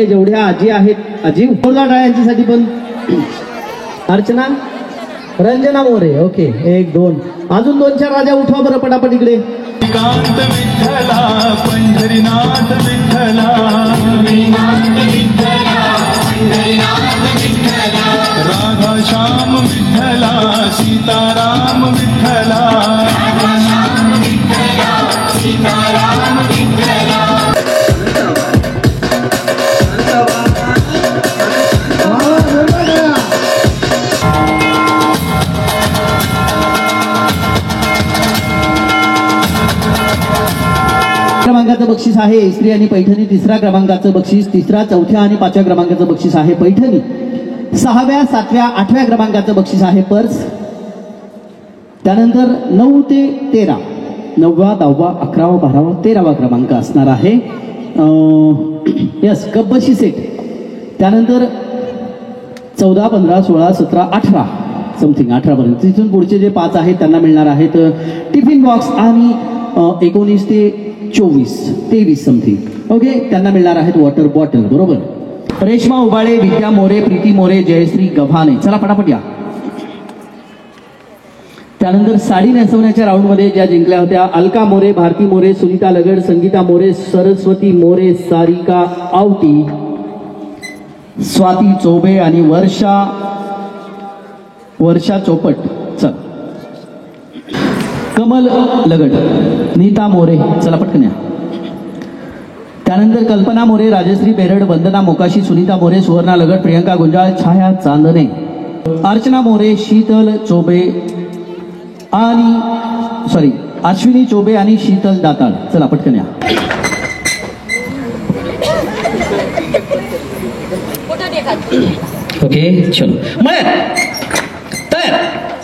जेवढ्या आजी आहेत, आजी बोला यांच्यासाठी पण. अर्चना, रंजना मोरे, ओके, 1 2 अजून 2-4 राजा उठवा बरं पटापट इकडे. कांत विठ्ठला पंढरीनाथ विठ्ठला, राधा श्याम विठ्ठला, सीताराम विठ्ठला, क्रमांकाचं बक्षीस आहे इस्त्री आणि पैठणी. 3ऱ्या क्रमांकाचं बक्षीस, 3ऱ्या, 4थ्या आणि 5व्या क्रमांकाचं बक्षीस आहे पैठणी. 6व्या, 7व्या, 8व्या क्रमांकाचं बक्षीस आहे पर्स. त्यानंतर 9 ते 13, 9वा, 10वा, 11वा, 12वा, 13वा क्रमांक असणार आहे. Yes, cup set. त्यानंतर 14, 15, 16, 17, 18 समथिंग 18 पर्यंत. तिथून पुढचे जे 5 आहेत त्यांना मिळणार आहेत टिफिन बॉक्स आणि 19 ते 24, 23 समथिंग, ओके, त्यांना मिळणार आहेत वॉटर बॉटल. बरोबर. रेश्मा उबाळे, विद्या मोरे, प्रीती मोरे, जयश्री गव्हाणे. चला पटापट या. त्यानंतर साडी नेसवण्याच्या राऊंडमध्ये ज्या जिंकल्या होत्या, अलका मोरे, भारती मोरे, सुनीता लगड, संगीता मोरे, सरस्वती मोरे, सारिका आवटी, स्वाती चोबे आणि वर्षा चोपट. चल. कमल लगड, नीता मोरे. चला पटकन या. त्यानंतर कल्पना मोरे, राजश्री बेरड, वंदना मोकाशी, सुनीता मोरे, सुवर्णा लगड, प्रियंका गुंजाळ, छाया चांदणे, अर्चना मोरे, शीतल चोबे आणि अश्विनी चोबे आणि शीतल दाताळ. चला पटकन या. ओके, चलो. मळ्यात तळ्यात,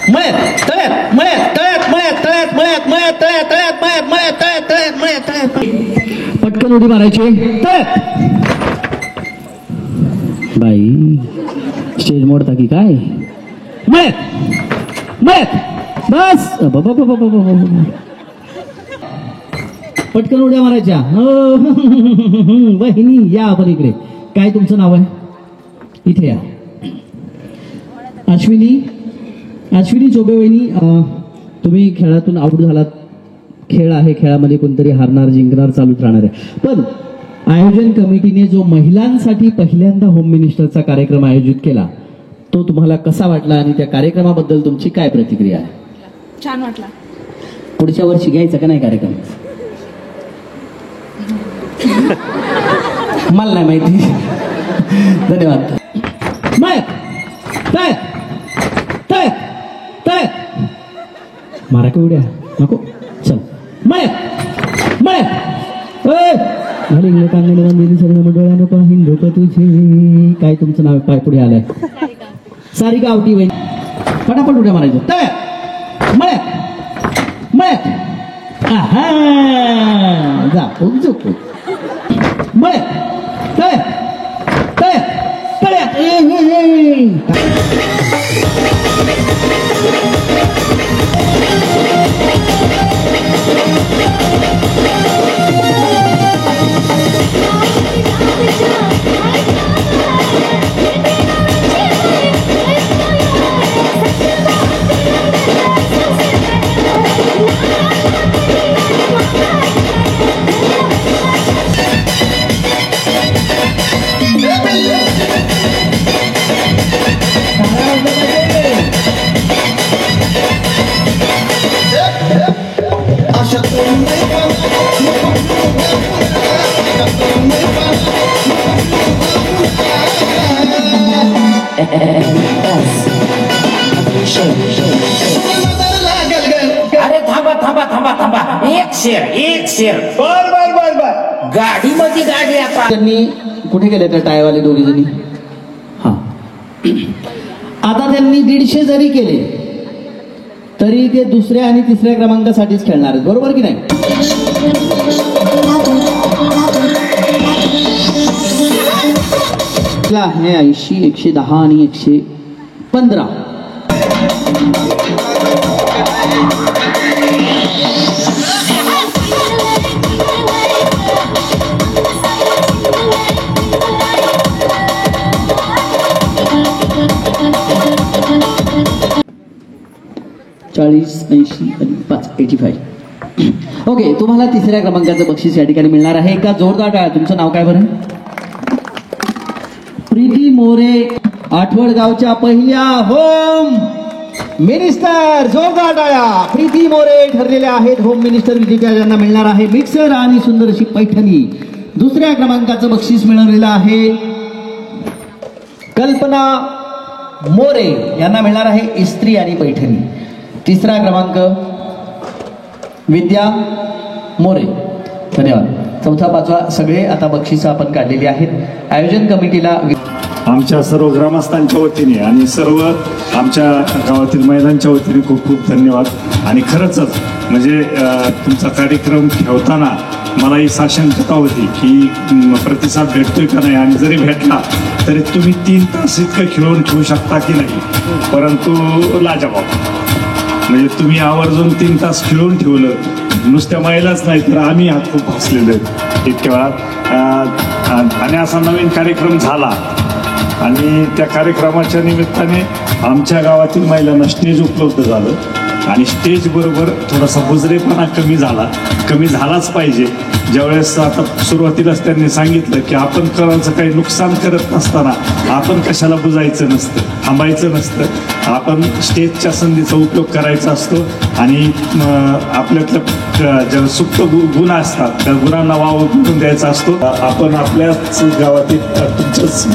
मळ्यात तळ्यात, मळ्यात तळ्यात, मळ्यात तळ्यात, मळ्यात मळ्यात तळ्यात, तळ्यात मळ्यात, मळ्यात तळ्यात, तळ्यात मळ्यात, तळ्यात. पटकन उडी मारायची. तळ्यात. बाई स्टेज मोडता की काय? मळ्यात, मळ्यात, बस. पटकन उड्या मारायच्या. बहिणी या आपण इकडे. काय तुमचं नाव आहे? इथे या. अश्विनी चोबे वहिनी, तुम्ही खेळातून आउट झालात. खेळ आहे, खेळामध्ये कोणतरी हारणार जिंकणार चालूच राहणार आहे. पण आयोजन कमिटीने जो महिलांसाठी पहिल्यांदा होम मिनिस्टरचा कार्यक्रम आयोजित केला तो तुम्हाला कसा वाटला आणि त्या कार्यक्रमाबद्दल तुमची काय प्रतिक्रिया आहे? छान वाटला. पुढच्या वर्षी घ्यायचा का नाही कार्यक्रम? मला नाही माहिती. धन्यवाद. मारा का उड्या नको. चल. तुझे काय तुमचं नाव? पाय पुढे आलंय. सारिका आवटी वहिनी. पटापट उड्या मारायचं. मळ्यात मळ्यात आहा झापूक झोपूक मळ्यात तळ्यात तळ्यात तळ्यात अरे थांबा थांबा थांबा थांबा एक शेर बर बर बर बर गाडीमध्ये गाडी आता त्यांनी कुठे गेले त्या टायवाले दोघी जणी हा आता त्यांनी 150 जरी केले तरी ते दुसऱ्या आणि तिसऱ्या क्रमांकासाठीच खेळणार आहेत, बरोबर की नाही? हे 80 110 आणि 115 40 80 आणि 5 85. ओके, तुम्हाला तिसऱ्या क्रमांकाचं बक्षीस या ठिकाणी मिळणार आहे. एका जोरदार टाळ्या. तुमचं नाव काय बरं? प्रीती मोरे, आठवड गावच्या पहिल्या होम मिनिस्टर. जोरदार टाळ्या. प्रीती मोरे ठरलेल्या आहेत होम मिनिस्टर विजेत्या, ज्यांना मिळणार आहे मिक्सर आणि सुंदर अशी पैठणी. दुसऱ्या क्रमांकाचं बक्षीस मिळवलेलं आहे कल्पना मोरे, यांना मिळणार आहे इस्त्री आणि पैठणी. तिसरा क्रमांक विद्या मोरे. धन्यवाद. चौथा पाचवा सगळे आता बक्षिसं आपण काढलेली आहेत. आयोजन कमिटीला आमच्या सर्व ग्रामस्थांच्या वतीने आणि सर्व आमच्या गावातील महिलांच्या वतीने खूप खूप धन्यवाद. आणि खरंच म्हणजे तुमचा कार्यक्रम ठेवताना मला ही साशंकता होती की प्रतिसाद भेटतोय का नाही, आणि जरी भेटला तरी तुम्ही 3 तास इतकं खेळून ठेवू शकता की नाही. परंतु लाजवाब म्हणजे तुम्ही आवर्जून 3 तास खेळून ठेवलं. नुसत्या महिलाच नाही तर आम्ही आत खूप हसलेलो आहे इतक्या वेळात. आणि असा नवीन कार्यक्रम झाला आणि त्या कार्यक्रमाच्या निमित्ताने आमच्या गावातील महिलांना स्टेज उपलब्ध झालं. आणि स्टेज बरोबर थोडासा बुजरेपणा कमी झालाच पाहिजे. ज्यावेळेस आता सुरुवातीलाच त्यांनी सांगितलं की आपण कोणाचं काही नुकसान करत नसताना आपण कशाला बुजायचं नसतं, थांबायचं नसतं, आपण स्टेजच्या संधीचा उपयोग करायचा असतो. आणि आपल्यातल्या ज्या सुप्त गुण असतात त्या गुणांना वाव करून द्यायचा असतो. आपण आपल्याच गावातील तुमच्याच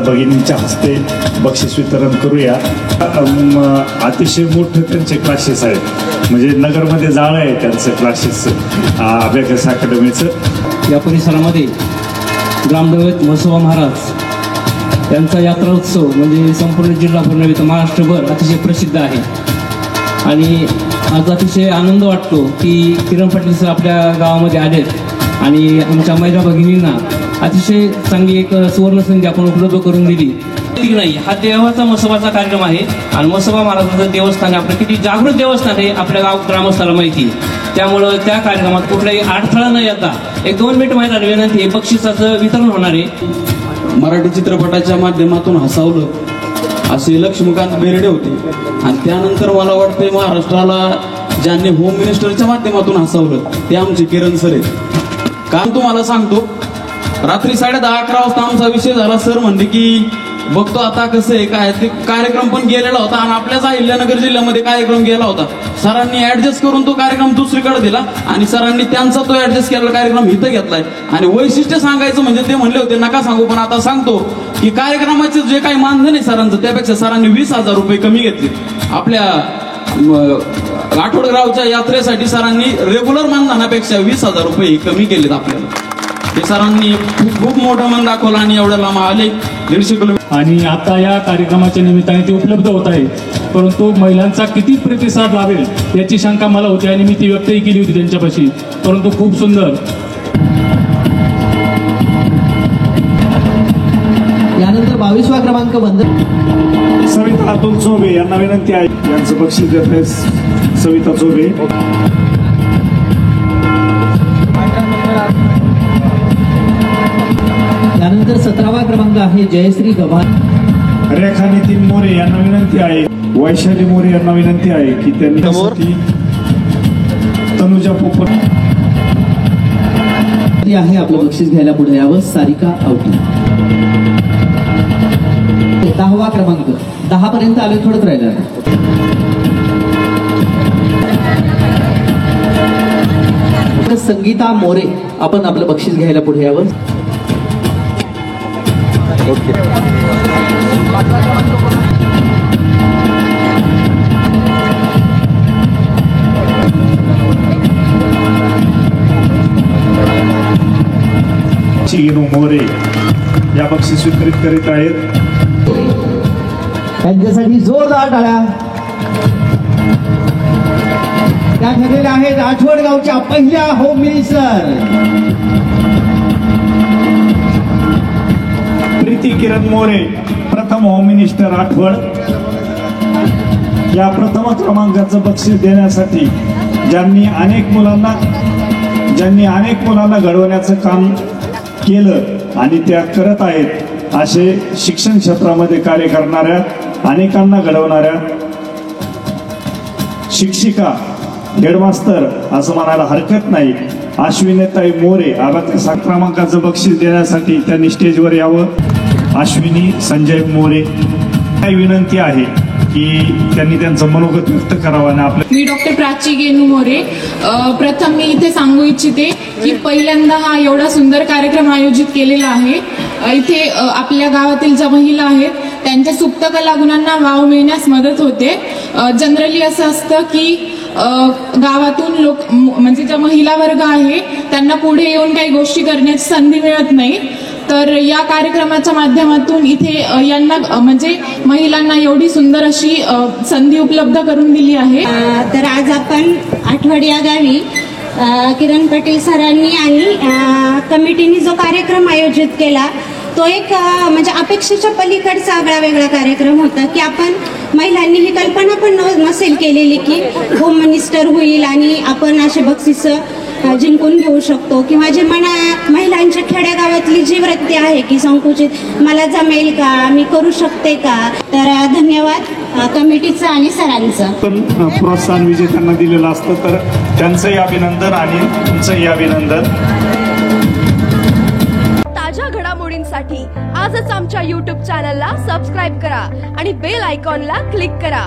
भगिनींच्या हस्ते बक्षीस वितरण करूया. अतिशय मोठं त्यांचे क्लासेस आहेत, म्हणजे नगरमध्ये जाळं आहे त्यांचं क्लासेस अबॅकस अकॅडमीचं. या परिसरामध्ये ग्रामदैवत म्हसोबा महाराज यांचा यात्रा उत्सव म्हणजे संपूर्ण जिल्हाभर नव्हे तर महाराष्ट्रभर अतिशय प्रसिद्ध आहे. आणि आज अतिशय आनंद वाटतो की किरण पाटील सर आपल्या गावामध्ये आलेत आणि आमच्या महिला भगिनींना अतिशय चांगली एक सुवर्ण संधी आपण उपलब्ध करून दिली. नाही, हा देवाचा म्हसोबाचा कार्यक्रम आहे आणि म्हसोबा महाराजांचं देवस्थान आपलं किती जागृत देवस्थान आहे आपल्या गाव ग्रामस्थाला माहिती आहे. त्यामुळं त्या कार्यक्रमात कुठलाही अडथळा न येता एक 2 मिनिट महिलांना विनंती आहे, बक्षिसाचं वितरण होणार आहे. मराठी चित्रपटाच्या माध्यमातून हसावलं असे लक्ष्मीकांत बेर्डे होते. आणि त्यानंतर मला वाटतं महाराष्ट्राला ज्यांनी होम मिनिस्टरच्या माध्यमातून हसावलं ते आमचे किरण सर आहेत. कारण तुम्हाला सांगतो, रात्री 10:30-11 वाजता आमचा विषय झाला. सर म्हणले की बघतो आता कसं आहे काय. ते कार्यक्रम पण गेलेला होता आणि आपल्याच अहिल्यानगर जिल्ह्यामध्ये कार्यक्रम गेला होता. सरांनी ऍडजस्ट करून तो कार्यक्रम दुसरीकडे दिला आणि सरांनी त्यांचा तो ऍडजस्ट केलेला कार्यक्रम इथं घेतलाय. आणि वैशिष्ट्य सांगायचं म्हणजे ते म्हणले होते नका सांगू, पण आता सांगतो की कार्यक्रमाचे जे काही मानधन आहे सरांचं त्यापेक्षा सरांनी 20,000 रुपये कमी घेतले. आपल्या आठवडगावच्या यात्रेसाठी सरांनी रेग्युलर मानधनापेक्षा 20,000 रुपये कमी केलेत आपल्याला. ते सरांनी खूप मोठं मन दाखवलं आणि एवढ्या लांब आले 150 किलोमीटर. आणि आता या कार्यक्रमाच्या निमित्ताने ते उपलब्ध होत आहे. परंतु महिलांचा किती प्रतिसाद लाभेल याची शंका मला होती आणि मी ती व्यक्तही केली होती त्यांच्यापाशी, परंतु खूप सुंदर. यानंतर 22वा क्रमांक वंदन सविता अतुल चोबे यांना विनंती आहे. यांचं बक्षीस देत आहे सविता चोबे. यानंतर 17वा क्रमांक आहे जयश्री गव्हाण. रेखा नितीन मोरे यांना विनंती आहे. वैशाली मोरे यांना विनंती आहे की त्यांच्यासाठी तनुजा पोपट आहे आपलं बक्षीस घ्यायला पुढे यावं. सारिका आवटी 10वा क्रमांक. 10 पर्यंत आले, थोडंच राहिलं. संगीता मोरे आपण आपलं बक्षीस घ्यायला पुढे यावं. ओके. चिगिनू मोरे या बक्षीस वितरित करीत आहेत. त्यांच्यासाठी जोरदार टाळ्या. त्या ठरलेल्या आहेत आठवडगावच्या पहिल्या होम मिनिस्टर प्रीती किरण मोरे, प्रथम होम मिनिस्टर आठवड. या प्रथम क्रमांकाचं बक्षीस देण्यासाठी ज्यांनी अनेक मुलांना घडवण्याचं काम केलं आणि त्या करत आहेत असे शिक्षण क्षेत्रामध्ये कार्य करणाऱ्या, अनेकांना घडवणाऱ्या शिक्षिका, हेडमास्टर असं म्हणायला हरकत नाही, अश्विनीताई मोरे 7 क्रमांकाचं बक्षीस देण्यासाठी त्यांनी स्टेजवर यावं. अश्विनी संजय मोरे काय विनंती आहे की त्यांनी त्यांचं मनोगत व्यक्त करावं. आणि आपल्या मी डॉक्टर प्राची गेनू मोरे. प्रथम मी इथे सांगू इच्छिते की पहिल्यांदा हा एवढा सुंदर कार्यक्रम आयोजित केलेला आहे. इथे आपल्या गावातील ज्या महिला आहेत त्यांच्या सुप्त कला गुणांना वाव मिळण्यास मदत होते. जनरली असं असतं की गावातून लोक म्हणजे ज्या महिला वर्ग आहे त्यांना पुढे येऊन काही गोष्टी करण्याची संधी मिळत नाही. तर या कार्यक्रमाच्या माध्यमातून इथे यांना म्हणजे महिलांना एवढी सुंदर अशी संधी उपलब्ध करून दिली आहे. तर आज आपण आठवड या गावी किरण पटेल सरांनी आणि कमिटीने जो कार्यक्रम आयोजित केला तो एक म्हणजे अपेक्षेच्या पलीकडचा आगळा वेगळा कार्यक्रम होता की आपण महिलांनी ही कल्पना पण नसेल केलेली की होम मिनिस्टर होईल आणि आपण असे बक्षीस जिंकून घेऊ शकतो किंवा जे महिलांच्या खेड्यागावातली जी वृत्ती आहे की संकुचित मला जमेल का, मी करू शकते का. तर धन्यवाद कमिटीचं आणि सरांचं. पण प्रोत्साहन विजेत्यांना दिलेलं असतं तर त्यांचंही अभिनंदन आणि तुमचंही अभिनंदन. ताज्या घडामोडींसाठी आजच आमच्या YouTube चॅनलला सबस्क्राईब करा आणि बेल आयकॉनला क्लिक करा.